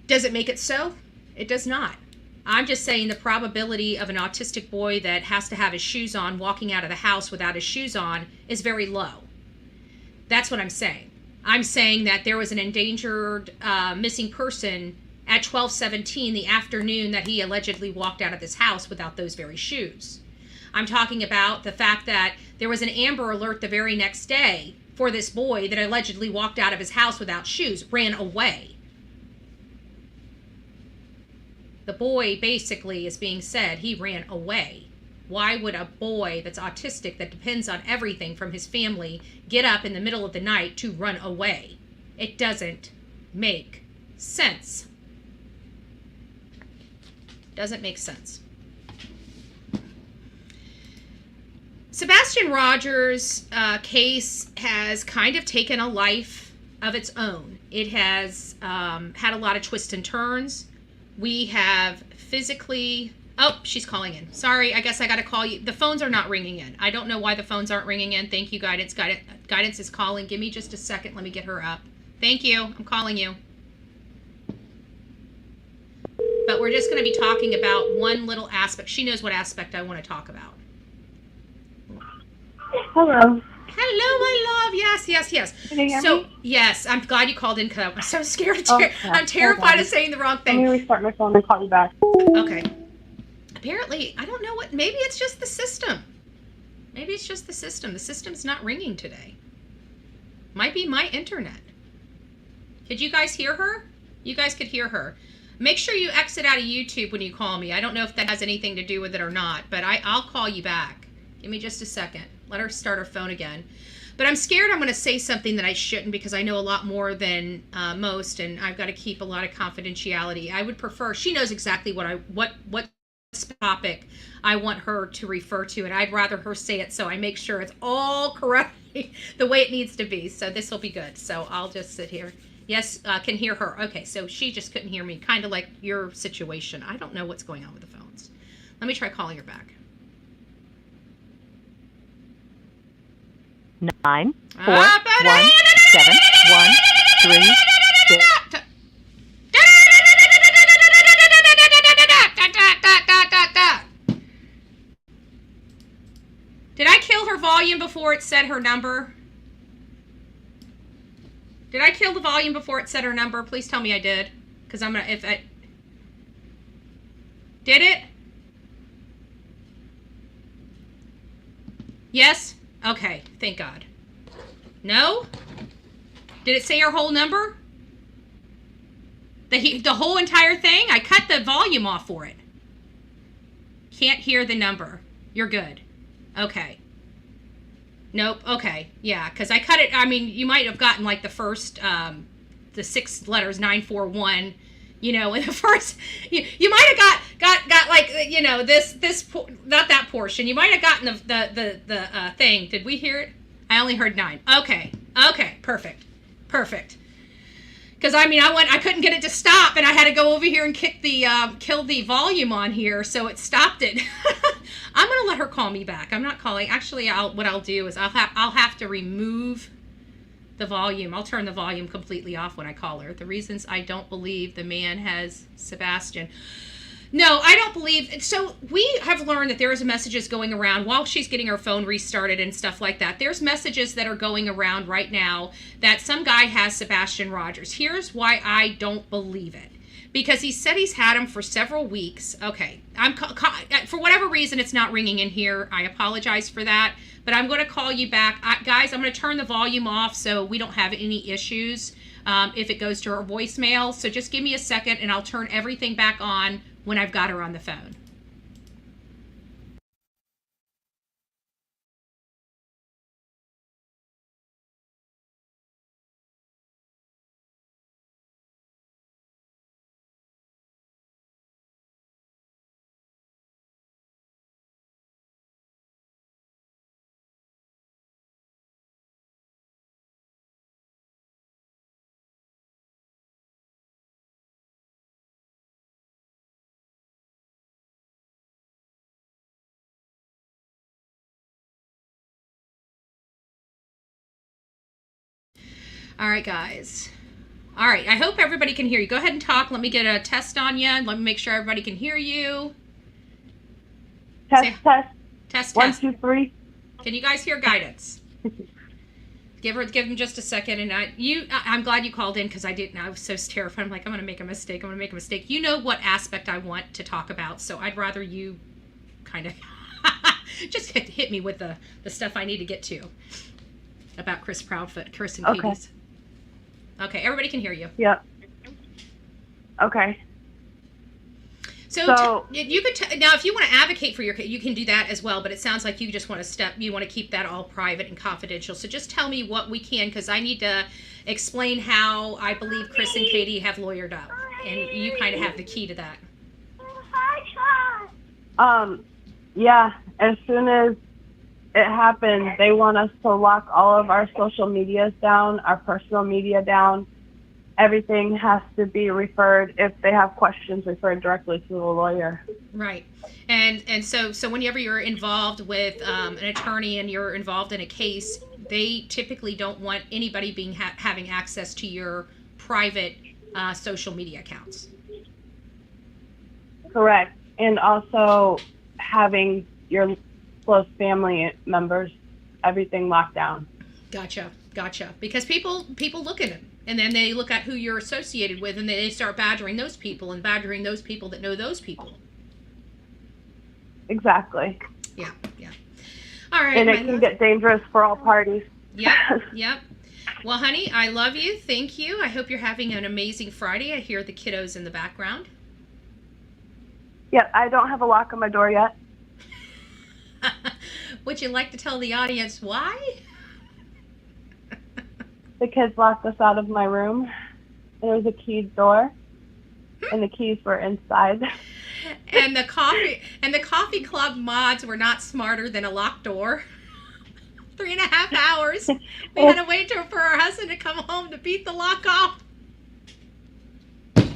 S7: Does it make it so? It does not. I'm just saying the probability of an autistic boy that has to have his shoes on walking out of the house without his shoes on is very low. That's what I'm saying. I'm saying that there was an endangered missing person at 12:17 the afternoon that he allegedly walked out of this house without those very shoes. I'm talking about the fact that there was an Amber Alert the very next day for this boy that allegedly walked out of his house without shoes, ran away. The boy basically is being said he ran away. Why would a boy that's autistic, that depends on everything from his family, get up in the middle of the night to run away? It doesn't make sense. Doesn't make sense. Sebastian Rogers' case has kind of taken a life of its own. It has had a lot of twists and turns. We have physically... Oh, she's calling in. Sorry, I guess I got to call you. The phones are not ringing in. I don't know why the phones aren't ringing in. Thank you, Guidance. Guidance is calling. Give me just a second. Let me get her up. Thank you. I'm calling you. But we're just going to be talking about one little aspect. She knows what aspect I want to talk about.
S12: Hello.
S7: Hello, my love. Yes.
S12: Can you hear me?
S7: Yes, I'm glad you called in because I'm so scared.
S12: Okay.
S7: I'm terrified of saying the wrong
S12: Let
S7: thing.
S12: me restart my phone and call you back.
S7: Okay. Apparently, I don't know what, maybe it's just the system. Maybe it's just the system. The system's not ringing today. Might be my internet. Could you guys hear her? You guys could hear her. Make sure you exit out of YouTube when you call me. I don't know if that has anything to do with it or not, but I'll call you back. Give me just a second. Let her start her phone again. But I'm scared I'm going to say something that I shouldn't because I know a lot more than most, and I've got to keep a lot of confidentiality. I would prefer, she knows exactly what topic I want her to refer to, and I'd rather her say it so I make sure it's all correct the way it needs to be. So this will be good. So I'll just sit here. Yes, can hear her. Okay, so she just couldn't hear me, kind of like your situation. I don't know what's going on with the phones. Let me try calling her back.
S13: 9 4 1 7 1 3 6.
S7: Did I kill her volume before it said her number? Did I kill the volume before it said her number? Please tell me I did. Because I'm going to, if I... Did it? Yes? Okay, thank God. No? Did it say her whole number? The whole entire thing? I cut the volume off for it. Can't hear the number. You're good. Okay. Nope. Okay. Yeah, because I cut it. I mean, you might have gotten like the first, the 6 letters, 941. You know, in the first, you might have got like, you know, this not that portion. You might have gotten the thing. Did we hear it? I only heard 9. Okay. Perfect. Because I mean, I couldn't get it to stop, and I had to go over here and kill the volume on here, so it stopped it. I'm gonna let her call me back. I'm not calling. Actually, what I'll do is I'll have to remove the volume. I'll turn the volume completely off when I call her. The reasons I don't believe the man has Sebastian. No, I don't believe. So we have learned that there is messages going around while she's getting her phone restarted and stuff like that. There's messages that are going around right now that some guy has Sebastian Rogers. Here's why I don't believe it. Because he said he's had him for several weeks. Okay, for whatever reason, it's not ringing in here. I apologize for that. But I'm going to call you back. Guys, I'm going to turn the volume off so we don't have any issues if it goes to her voicemail. So just give me a second and I'll turn everything back on when I've got her on the phone. All right, guys. All right, I hope everybody can hear you. Go ahead and talk. Let me get a test on you. Let me make sure everybody can hear you. Test.
S12: 1, 2, 3.
S7: Can you guys hear Guidance? Give him just a second. And I'm glad you called in because I was so terrified. I'm like, I'm going to make a mistake. You know what aspect I want to talk about, so I'd rather you kind of just hit me with the stuff I need to get to about Chris Proudfoot, Chris and Katie's. Okay, everybody can hear you.
S12: Yep. Okay.
S7: So you could now, if you want to advocate for you can do that as well. But it sounds like you just want to keep that all private and confidential. So just tell me what we can, because I need to explain how I believe Chris and Katie have lawyered up, and you kind of have the key to that.
S12: Yeah. As soon as it happened, they want us to lock all of our social medias down, our personal media down,
S14: everything has to be referred, if they have questions, referred directly to the lawyer.
S7: Right. And so whenever you're involved with an attorney and you're involved in a case, they typically don't want anybody having access to your private social media accounts.
S14: Correct. And also having your close family members, everything locked down.
S7: Gotcha. Because people look at it, and then they look at who you're associated with, and they start badgering those people and badgering those people that know those people.
S14: Exactly.
S7: Yeah. All right.
S14: And it can get dangerous for all parties.
S7: Yep. Well, honey, I love you. Thank you. I hope you're having an amazing Friday. I hear the kiddos in the background.
S14: Yeah, I don't have a lock on my door yet.
S7: Would you like to tell the audience why?
S14: The kids locked us out of my room. There was a keyed door, and the keys were inside.
S7: And the coffee club mods were not smarter than a locked door. 3.5 hours. We had to wait for our husband to come home to beat the lock off.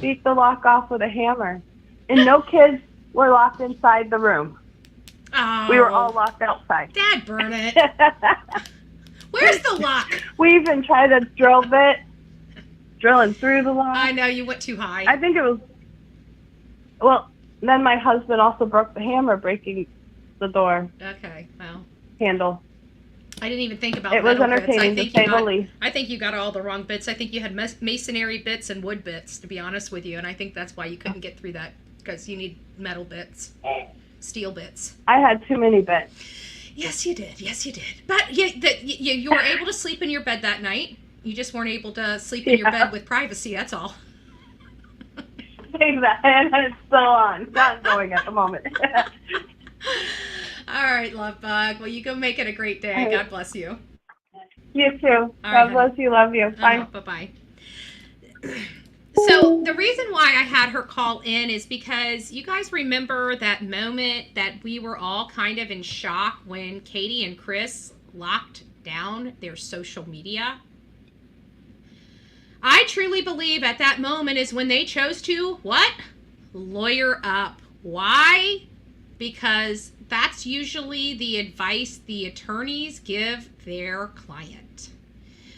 S14: Beat the lock off with a hammer. And no kids were locked inside the room.
S7: Oh.
S14: We were all locked outside.
S7: Dad, burn it. Where's the lock?
S14: We even tried a drill bit, drilling through the lock.
S7: I know, you went too high.
S14: I think it was, well, then my husband also broke the hammer, breaking the door
S7: Okay, well.
S14: handle.
S7: I didn't even think about
S14: it. Was
S7: metal
S14: entertaining,
S7: bits.
S14: to say the least.
S7: I think you got all the wrong bits. I think you had masonry bits and wood bits, to be honest with you, and I think that's why you couldn't get through that, because you need metal bits, steel bits.
S14: I had too many bits.
S7: Yes, you did. But you were able to sleep in your bed that night. You just weren't able to sleep in your bed with privacy, that's all.
S14: Exactly, and it's still on. Not going at the moment.
S7: All right, love bug. Well, you go make it a great day.
S14: Right.
S7: God bless you.
S14: You too. God bless you. Love you. Bye.
S7: Bye-bye. So the reason why I had her call in is because you guys remember that moment that we were all kind of in shock when Katie and Chris locked down their social media? I truly believe at that moment is when they chose to, what? Lawyer up. Why? Because that's usually the advice the attorneys give their client.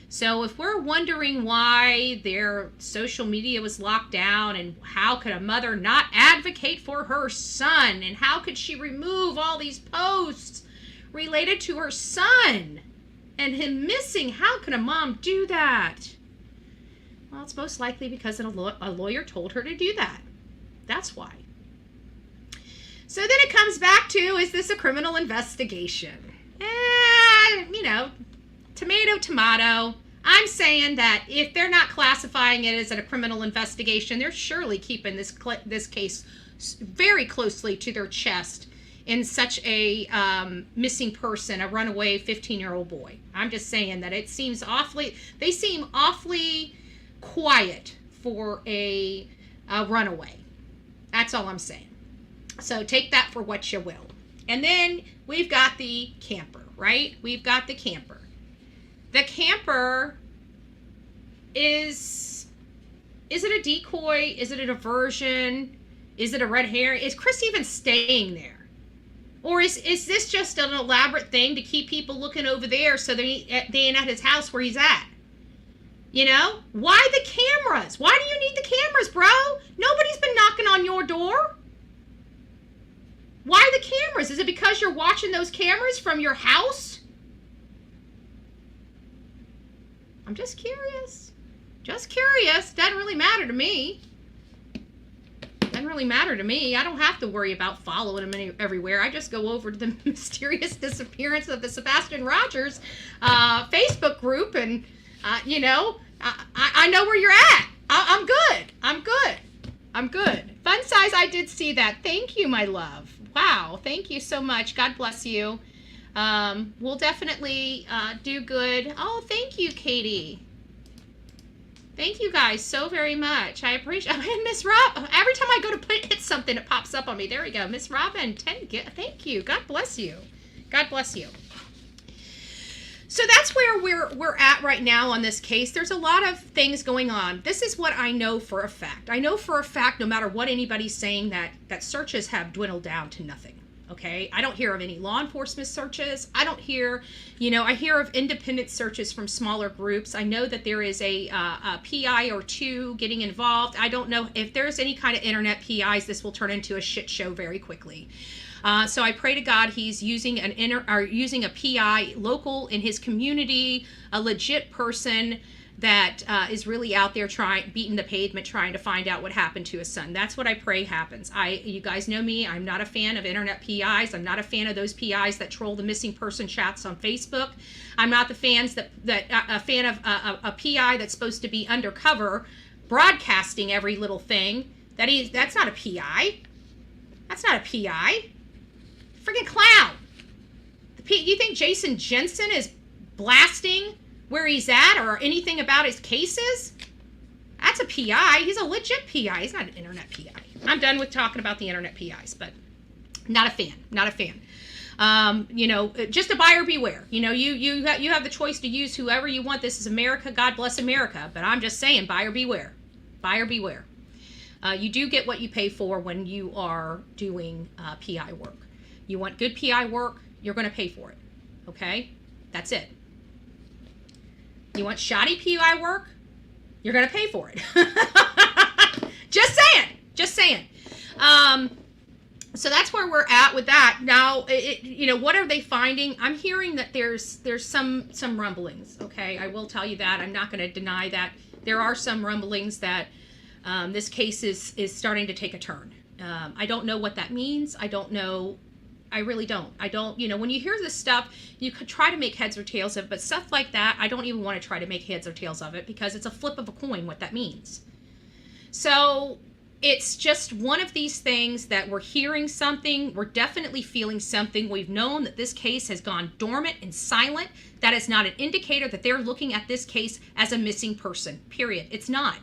S7: So if we're wondering why their social media was locked down and how could a mother not advocate for her son and how could she remove all these posts related to her son and him missing, how could a mom do that? Well, it's most likely because a lawyer told her to do that. That's why. So then it comes back to, is this a criminal investigation? Tomato, tomato. I'm saying that if they're not classifying it as a criminal investigation, they're surely keeping this case very closely to their chest in such a missing person, a runaway 15-year-old boy. I'm just saying that they seem awfully quiet for a runaway. That's all I'm saying. So take that for what you will. And then we've got the camper, right? We've got the camper. The camper is it a decoy? Is it a diversion? Is it a red herring? Is Chris even staying there? Or is this just an elaborate thing to keep people looking over there so they ain't at his house where he's at? You know? Why the cameras? Why do you need the cameras, bro? Nobody's been knocking on your door. Why the cameras? Is it because you're watching those cameras from your house? I'm just curious. Just curious. Doesn't really matter to me. Doesn't really matter to me. I don't have to worry about following him everywhere. I just go over to the mysterious disappearance of the Sebastian Rogers Facebook group and, I know where you're at. I'm good. I'm good. Fun size, I did see that. Thank you, my love. Wow. Thank you so much. God bless you. We'll definitely do good. Oh, thank you, Katie. Thank you guys so very much. I appreciate it. Miss Rob, every time I go to hit something, it pops up on me. There we go. Miss Robin, thank you. God bless you. God bless you. So that's where we're at right now on this case. There's a lot of things going on. This is what I know for a fact. I know for a fact, no matter what anybody's saying, that searches have dwindled down to nothing. Okay, I don't hear of any law enforcement searches. I don't hear, I hear of independent searches from smaller groups. I know that there is a PI or two getting involved. I don't know if there's any kind of internet PIs. This will turn into a shit show very quickly. So I pray to God he's using using a PI local in his community, a legit person that is really out there beating the pavement, trying to find out what happened to his son. That's what I pray happens. You guys know me. I'm not a fan of internet PIs. I'm not a fan of those PIs that troll the missing person chats on Facebook. I'm not a fan of a PI that's supposed to be undercover, broadcasting every little thing. That's not a PI. That's not a PI. Freaking clown. You think Jason Jensen is blasting where he's at or anything about his cases? That's a PI. He's a legit PI. He's not an internet PI. I'm done with talking about the internet PIs, but not a fan. Not a fan. Just a buyer beware. You have the choice to use whoever you want. This is America. God bless America. But I'm just saying, buyer beware. Buyer beware. You do get what you pay for when you are doing PI work. You want good PI work, you're going to pay for it. Okay? That's it. You want shoddy PI work, you're going to pay for it. Just saying. Just saying. So that's where we're at with that. Now, what are they finding? I'm hearing that there's some rumblings. Okay? I will tell you that. I'm not going to deny that. There are some rumblings that this case is starting to take a turn. I don't know what that means. I don't know. I really don't. I don't, when you hear this stuff, you could try to make heads or tails of it, but stuff like that, I don't even want to try to make heads or tails of it because it's a flip of a coin what that means. So it's just one of these things that we're hearing something, we're definitely feeling something. We've known that this case has gone dormant and silent. That is not an indicator that they're looking at this case as a missing person, period. It's not.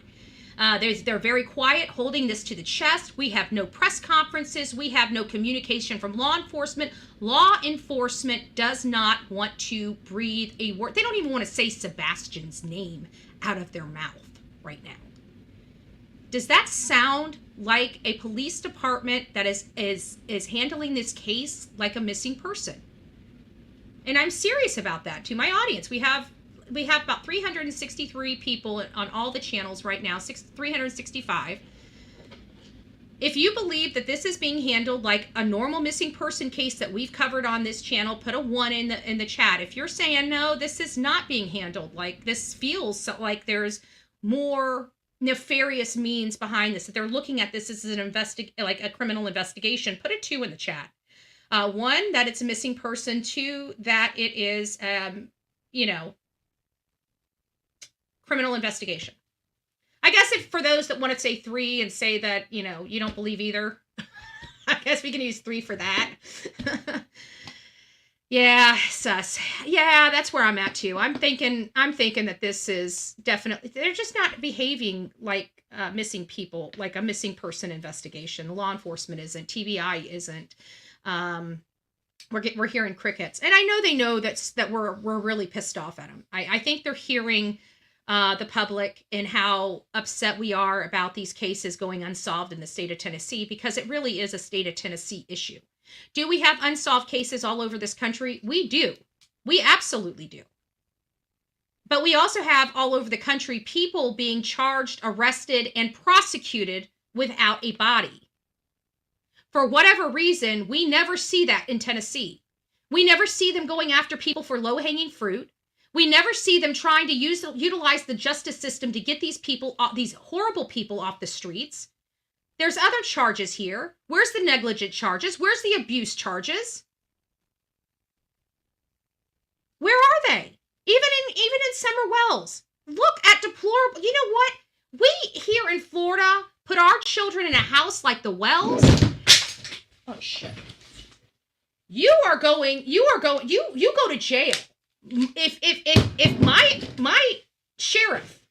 S7: They're very quiet, holding this to the chest. We have no press conferences. We have no communication from law enforcement. Law enforcement does not want to breathe a word. They don't even want to say Sebastian's name out of their mouth right now. Does that sound like a police department that is handling this case like a missing person? And I'm serious about that to my audience. We have about 363 people on all the channels right now, 365. If you believe that this is being handled like a normal missing person case that we've covered on this channel, put a 1 in the chat. If you're saying, no, this is not being handled, like this feels like there's more nefarious means behind this, that they're looking at this as like a criminal investigation, put a 2 in the chat. 1, that it's a missing person. 2, that it is, criminal investigation. I guess if for those that want to say 3 and say that, you don't believe either, I guess we can use 3 for that. Yeah, sus. Yeah, that's where I'm at too. I'm thinking that this is definitely, they're just not behaving like missing people, like a missing person investigation. Law enforcement isn't, TBI isn't. We're hearing crickets. And I know they know that we're really pissed off at them. I think they're hearing the public and how upset we are about these cases going unsolved in the state of Tennessee, because it really is a state of Tennessee issue. Do we have unsolved cases all over this country? We do. We absolutely do. But we also have all over the country people being charged, arrested, and prosecuted without a body. For whatever reason, we never see that in Tennessee. We never see them going after people for low-hanging fruit. We never see them trying to utilize the justice system to get these people, these horrible people off the streets. There's other charges here. Where's the negligent charges? Where's the abuse charges? Where are they? Even in Summer Wells. Look at deplorable. You know what? We here in Florida put our children in a house like the Wells. Oh shit. You go to jail. If my sheriff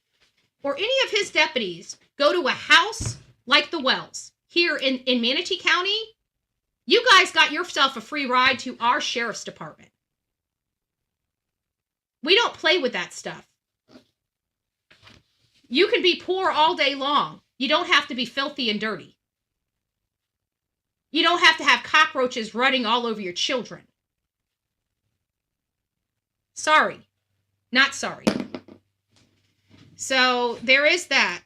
S7: or any of his deputies go to a house like the Wells here in Manatee County, you guys got yourself a free ride to our sheriff's department. We don't play with that stuff. You can be poor all day long. You don't have to be filthy and dirty. You don't have to have cockroaches running all over your children. Sorry. Not sorry. So there is that.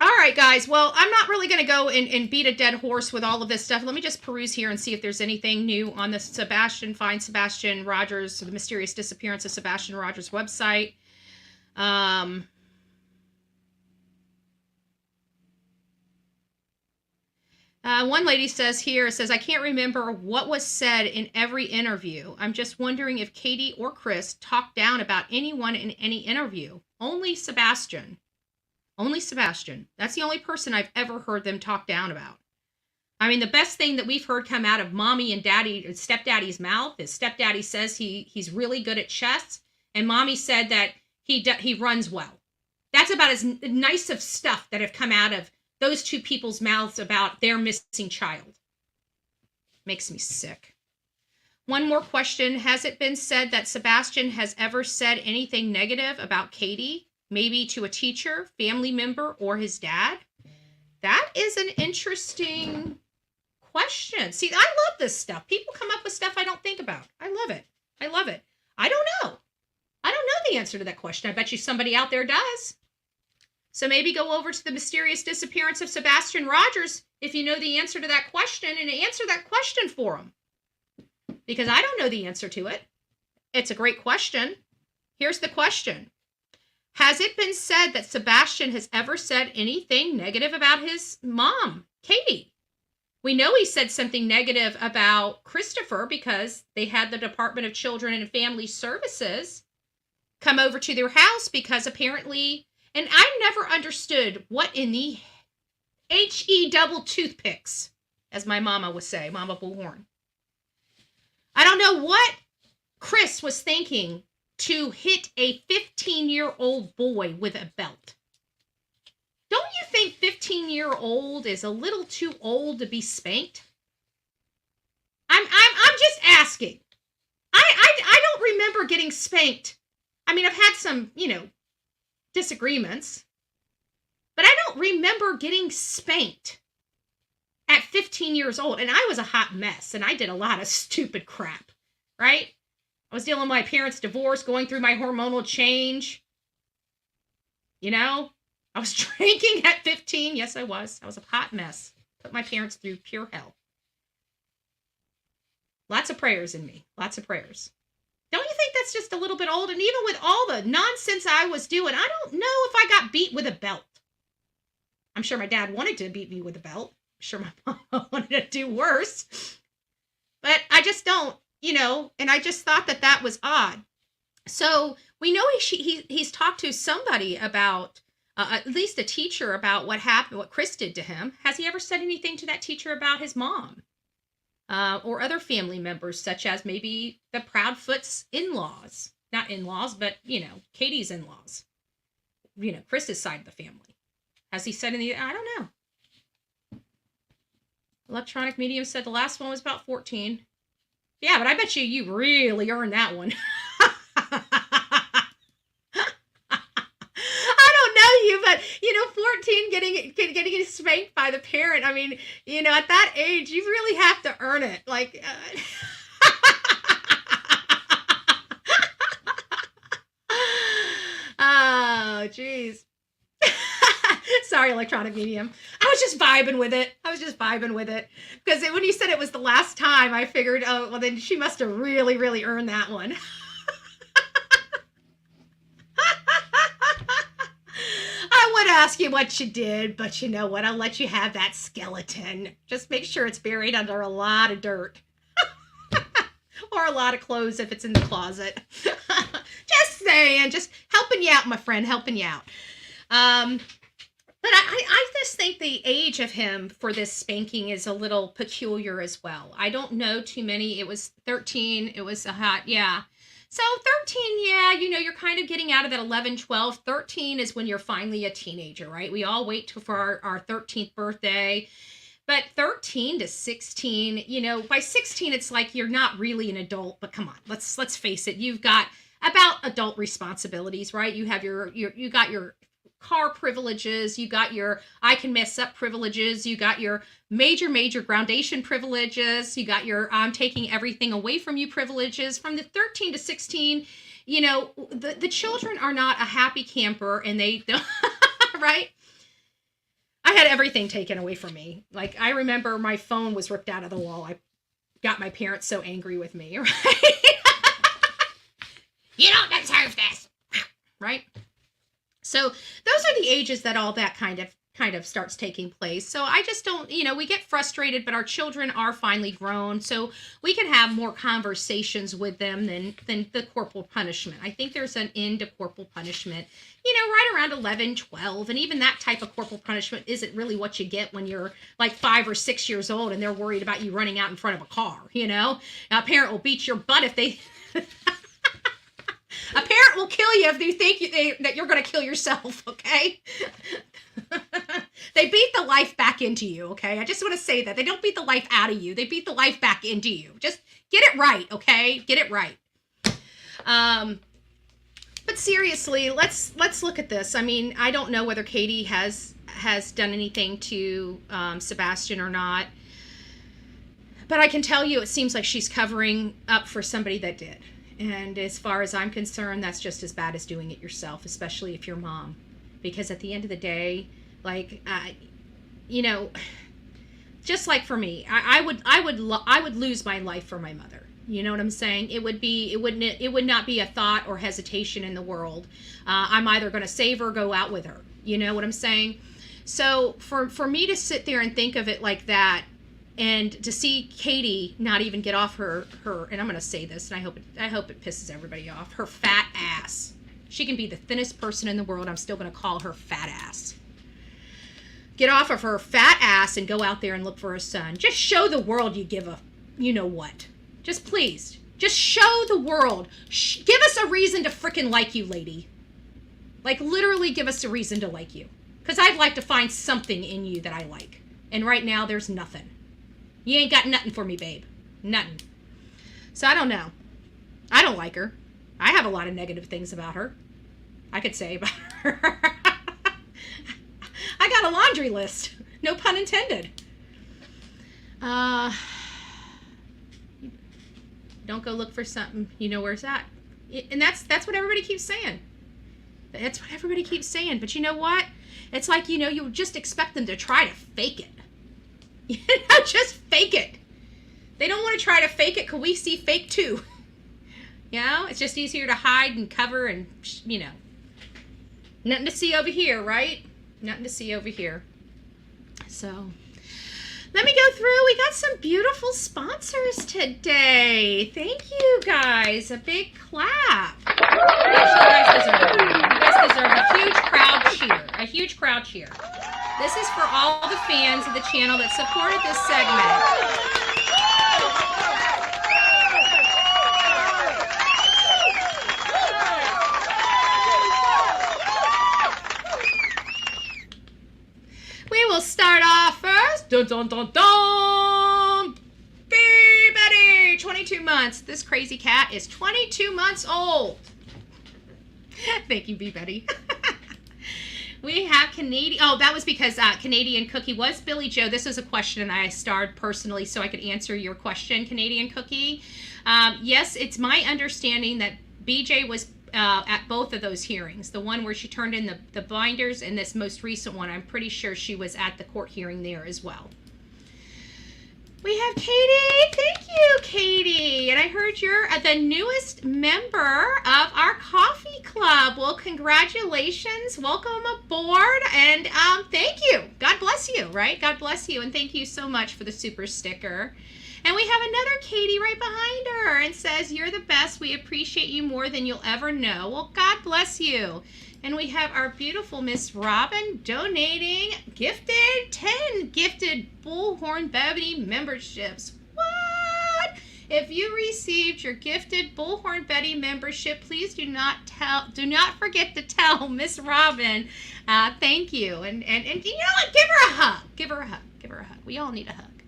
S7: All right, guys. Well, I'm not really going to go and beat a dead horse with all of this stuff. Let me just peruse here and see if there's anything new on the Find Sebastian Rogers, the mysterious disappearance of Sebastian Rogers website. One lady says here, I can't remember what was said in every interview. I'm just wondering if Katie or Chris talked down about anyone in any interview. Only Sebastian. Only Sebastian. That's the only person I've ever heard them talk down about. I mean, the best thing that we've heard come out of mommy and stepdaddy's mouth is stepdaddy says he's really good at chess, and mommy said that he runs well. That's about as nice of stuff that have come out of those two people's mouths about their missing child. Makes me sick. One more question. Has it been said that Sebastian has ever said anything negative about Katie? Maybe to a teacher, family member, or his dad? That is an interesting question. See, I love this stuff. People come up with stuff I don't think about. I love it. I love it. I don't know. I don't know the answer to that question. I bet you somebody out there does. So maybe go over to the mysterious disappearance of Sebastian Rogers if you know the answer to that question and answer that question for him. Because I don't know the answer to it. It's a great question. Here's the question. Has it been said that Sebastian has ever said anything negative about his mom, Katie? We know he said something negative about Christopher because they had the Department of Children and Family Services come over to their house because apparently, and I never understood what in the H-E double toothpicks, as my mama would say, Mama Bullhorn. I don't know what Chris was thinking to hit a 15-year-old boy with a belt. Don't you think 15-year-old is a little too old to be spanked? I'm just asking. I don't remember getting spanked. I mean, I've had some, disagreements, but I don't remember getting spanked at 15 years old. And I was a hot mess, and I did a lot of stupid crap, right? I was dealing with my parents' divorce, going through my hormonal change. I was drinking at 15. Yes, I was. I was a hot mess. Put my parents through pure hell. Lots of prayers in me. Lots of prayers. Don't you think that's just a little bit old? And even with all the nonsense I was doing, I don't know if I got beat with a belt. I'm sure my dad wanted to beat me with a belt. I'm sure my mom wanted to do worse. But I just don't. And I just thought that was odd. So we know he's talked to somebody about, at least a teacher, about what happened, what Chris did to him. Has he ever said anything to that teacher about his mom? Or other family members, such as maybe the Proudfoot's in-laws. Not in-laws, but, Katie's in-laws. Chris's side of the family. Has he said anything? I don't know. Electronic Medium said the last one was about 14. Yeah, but I bet you really earned that one. I don't know you, but 14 getting spanked by the parent. I mean, at that age, you really have to earn it. Like, oh, jeez. Sorry, Electronic Medium. I was just vibing with it. Because when you said it was the last time, I figured, oh, well, then she must have really, really earned that one. I would ask you what you did, but you know what? I'll let you have that skeleton. Just make sure it's buried under a lot of dirt. Or a lot of clothes if it's in the closet. Just saying. Just helping you out, my friend. Helping you out. But I just think the age of him for this spanking is a little peculiar as well. I don't know too many. It was 13. It was a hot, yeah. So 13, yeah, you're kind of getting out of that 11, 12. 13 is when you're finally a teenager, right? We all wait for our 13th birthday. But 13 to 16, by 16, it's like you're not really an adult. But come on, let's face it. You've got about adult responsibilities, right? You have you got your car privileges, you got your I can mess up privileges, you got your major groundation privileges, you got your I'm taking everything away from you privileges. From the 13 to 16, you know, the children are not a happy camper, and they don't, right? I had everything taken away from me. Like, I remember my phone was ripped out of the wall. I got my parents so angry with me, right? You don't deserve this, right? So those are the ages that all that kind of starts taking place. So I just don't, you know, we get frustrated, but our children are finally grown, so we can have more conversations with them than the corporal punishment. I think there's an end to corporal punishment, you know, right around 11, 12, and even that type of corporal punishment isn't really what you get when you're like 5 or 6 years old and they're worried about you running out in front of a car, you know? Now, a parent will beat your butt if they... A parent will kill you if they think that you're going to kill yourself, okay? They beat the life back into you, okay? I just want to say that. They don't beat the life out of you. They beat the life back into you. Just get it right, okay? Get it right. But seriously, let's look at this. I mean, I don't know whether Katie has done anything to Sebastian or not. But I can tell you it seems like she's covering up for somebody that did. And as far as I'm concerned, that's just as bad as doing it yourself, especially if you're mom. Because at the end of the day, like, you know, just like for me, I would lose my life for my mother. You know what I'm saying? It would not be a thought or hesitation in the world. I'm either going to save her or go out with her. You know what I'm saying? So for me to sit there and think of it like that, and to see Katie not even get off her, and I'm going to say this, and I hope it pisses everybody off, her fat ass. She can be the thinnest person in the world. I'm still going to call her fat ass. Get off of her fat ass and go out there and look for her son. Just show the world you give a, you know what. Just please, just show the world. Give us a reason to frickin' like you, lady. Like, literally give us a reason to like you. Because I'd like to find something in you that I like. And right now, there's nothing. You ain't got nothing for me, babe. Nothing. So I don't know. I don't like her. I have a lot of negative things about her. I could say about her. I got a laundry list. No pun intended. Don't go look for something. You know where it's at. And that's what everybody keeps saying. That's what everybody keeps saying. But you know what? It's like, you know, you just expect them to try to fake it. You know, just fake it. They don't want to try to fake it because we see fake too. You know, it's just easier to hide and cover and, you know. Nothing to see over here, right? Nothing to see over here. So, let me go through. We got some beautiful sponsors today. Thank you, guys. A big clap. Yes, you guys deserve it. You guys deserve a huge crowd cheer. A huge crowd cheer. This is for all the fans of the channel that supported this segment. We will start off first. Dun dun dun dun. Betty, 22 months. This crazy cat is 22 months old. Thank you, B Betty. We have Canadian. Oh, that was because Canadian Cookie was Billy Joe. This was a question I starred personally so I could answer your question, Canadian Cookie. Yes, it's my understanding that BJ was at both of those hearings. The one where she turned in the binders and this most recent one, I'm pretty sure she was at the court hearing there as well. We have Katie. Thank you, Katie. And I heard you're the newest member of our coffee club. Well, congratulations. Welcome aboard. And thank you. God bless you, right? God bless you. And thank you so much for the super sticker. And we have another Katie right behind her and says, you're the best. We appreciate you more than you'll ever know. Well, God bless you. And we have our beautiful Miss Robin donating 10 gifted Bullhorn Betty memberships. What? If you received your gifted Bullhorn Betty membership, please do not forget to tell Miss Robin thank you. And you know what? Give her a hug. Give her a hug. Give her a hug. We all need a hug.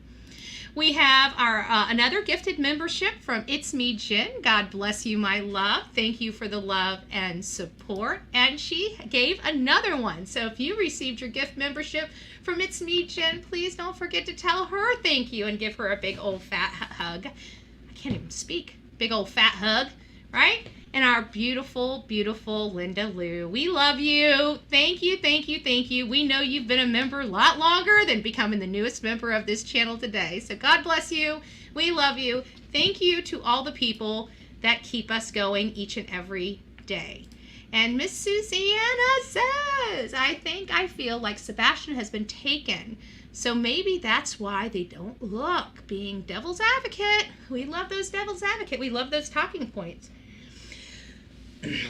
S7: We have our another gifted membership from It's Me Jen. God bless you, my love. Thank you for the love and support. And she gave another one. So if you received your gift membership from It's Me Jen, please don't forget to tell her thank you and give her a big old fat hug. I can't even speak. Big old fat hug, right? And our beautiful, beautiful Linda Lou. We love you. Thank you, thank you, thank you. We know you've been a member a lot longer than becoming the newest member of this channel today. So God bless you. We love you. Thank you to all the people that keep us going each and every day. And Miss Susanna says, I feel like Sebastian has been taken. So maybe that's why they don't look. Being devil's advocate. We love those devil's advocate. We love those talking points.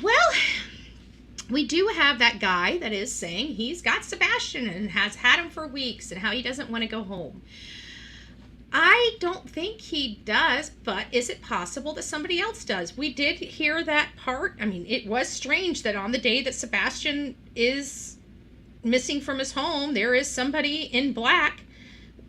S7: Well, we do have that guy that is saying he's got Sebastian and has had him for weeks and how he doesn't want to go home. I don't think he does, but is it possible that somebody else does? We did hear that part. I mean, it was strange that on the day that Sebastian is missing from his home, there is somebody in black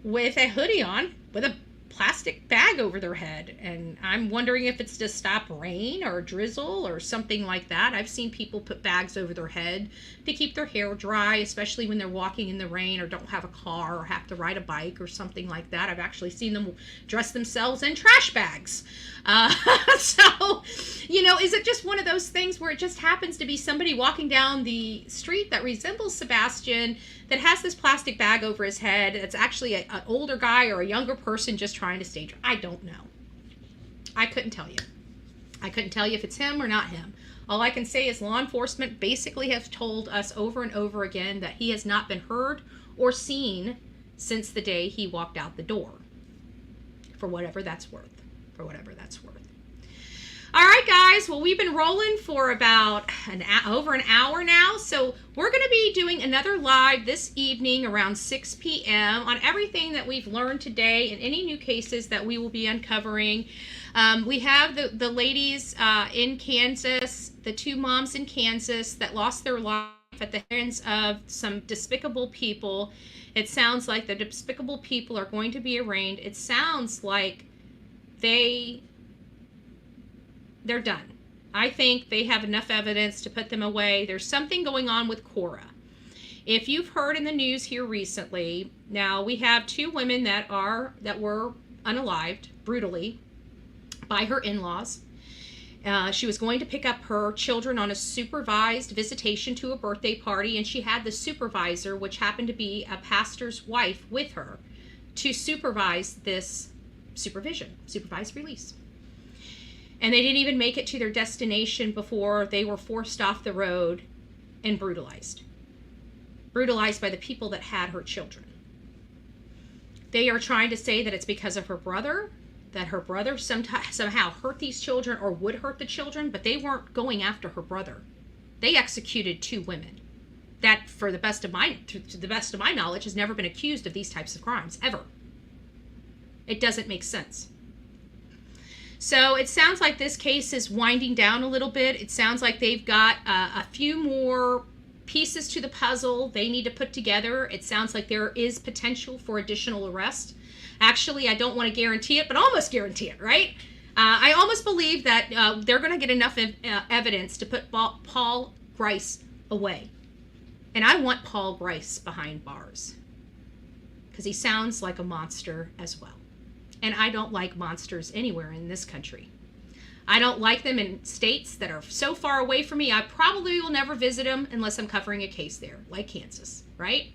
S7: with a hoodie on with a plastic bag over their head, and I'm wondering if it's to stop rain or drizzle or something like that. I've seen people put bags over their head to keep their hair dry, especially when they're walking in the rain or don't have a car or have to ride a bike or something like that. I've actually seen them dress themselves in trash bags. So, you know, is it just one of those things where it just happens to be somebody walking down the street that resembles Sebastian that has this plastic bag over his head? It's actually an older guy or a younger person just trying to stay dry. I don't know. I couldn't tell you. I couldn't tell you if it's him or not him. All I can say is law enforcement basically has told us over and over again that he has not been heard or seen since the day he walked out the door. For whatever that's worth. For whatever that's worth. All right, guys. Well, we've been rolling for about over an hour now. So we're going to be doing another live this evening around 6 p.m. on everything that we've learned today and any new cases that we will be uncovering. We have the ladies in Kansas, the two moms in Kansas that lost their life at the hands of some despicable people. It sounds like the despicable people are going to be arraigned. It sounds like they're done. I think they have enough evidence to put them away. There's something going on with Cora. If you've heard in the news here recently, now we have two women that were unalived brutally by her in-laws. She was going to pick up her children on a supervised visitation to a birthday party, and she had the supervisor, which happened to be a pastor's wife, with her to supervise this supervised release. And they didn't even make it to their destination before they were forced off the road and brutalized. Brutalized by the people that had her children. They are trying to say that it's because of her brother, that her brother somehow hurt these children or would hurt the children, but they weren't going after her brother. They executed two women that, to the best of my knowledge, has never been accused of these types of crimes, ever. It doesn't make sense. So it sounds like this case is winding down a little bit. It sounds like they've got a few more pieces to the puzzle they need to put together. It sounds like there is potential for additional arrest. Actually, I don't want to guarantee it, but almost guarantee it, right? I almost believe that they're going to get enough evidence to put Paul Grice away. And I want Paul Grice behind bars because he sounds like a monster as well. And I don't like monsters anywhere in this country. I don't like them in states that are so far away from me. I probably will never visit them unless I'm covering a case there, like Kansas, right?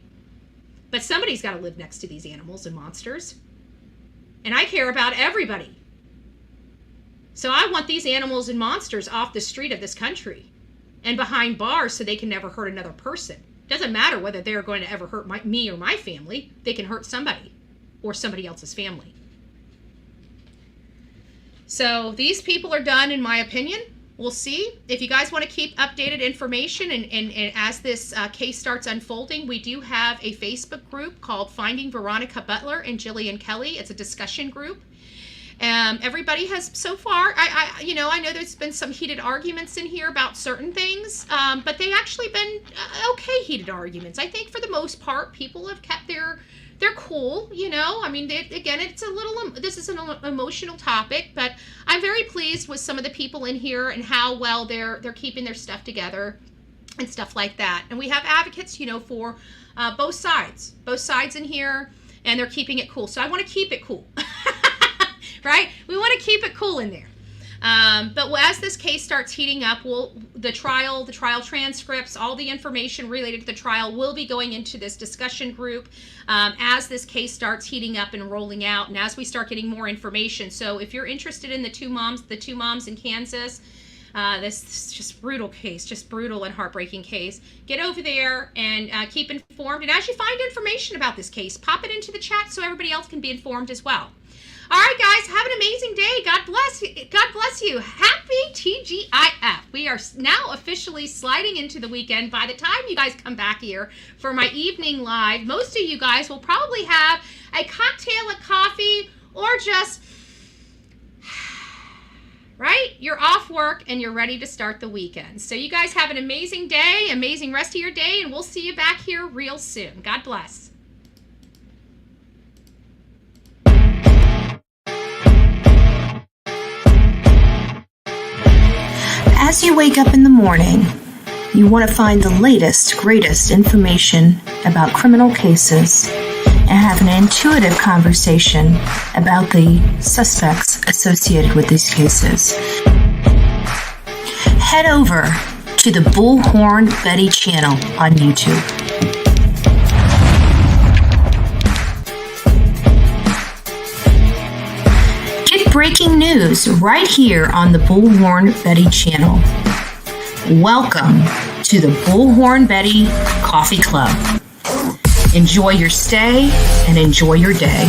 S7: But somebody's got to live next to these animals and monsters. And I care about everybody. So I want these animals and monsters off the street of this country and behind bars so they can never hurt another person. Doesn't matter whether they're going to ever hurt me or my family. They can hurt somebody or somebody else's family. So these people are done, in my opinion. We'll see. If you guys want to keep updated information and as this case starts unfolding, we do have a Facebook group called Finding Veronica Butler and Jillian Kelly. It's a discussion group. Everybody has so far, I know there's been some heated arguments in here about certain things, but they actually been okay heated arguments. I think for the most part, people have kept their cool, I mean, again, this is an emotional topic, but I'm very pleased with some of the people in here and how well they're keeping their stuff together and stuff like that. And we have advocates, for both sides in here, and they're keeping it cool. So I want to keep it cool, right? We want to keep it cool in there. But as this case starts heating up, the trial transcripts, all the information related to the trial will be going into this discussion group as this case starts heating up and rolling out, and as we start getting more information. So if you're interested in the two moms in Kansas, this just brutal case, just brutal and heartbreaking case, get over there and keep informed. And as you find information about this case, pop it into the chat so everybody else can be informed as well. All right, guys, have an amazing day. God bless you. God bless you. Happy TGIF. We are now officially sliding into the weekend. By the time you guys come back here for my evening live, most of you guys will probably have a cocktail, a coffee, or just, right? You're off work and you're ready to start the weekend. So you guys have an amazing day, amazing rest of your day, and we'll see you back here real soon. God bless.
S4: As you wake up in the morning, you want to find the latest, greatest information about criminal cases and have an intuitive conversation about the suspects associated with these cases. Head over to the Bullhorn Betty channel on YouTube. Breaking news right here on the Bullhorn Betty channel. Welcome to the Bullhorn Betty Coffee Club. Enjoy your stay and enjoy your day.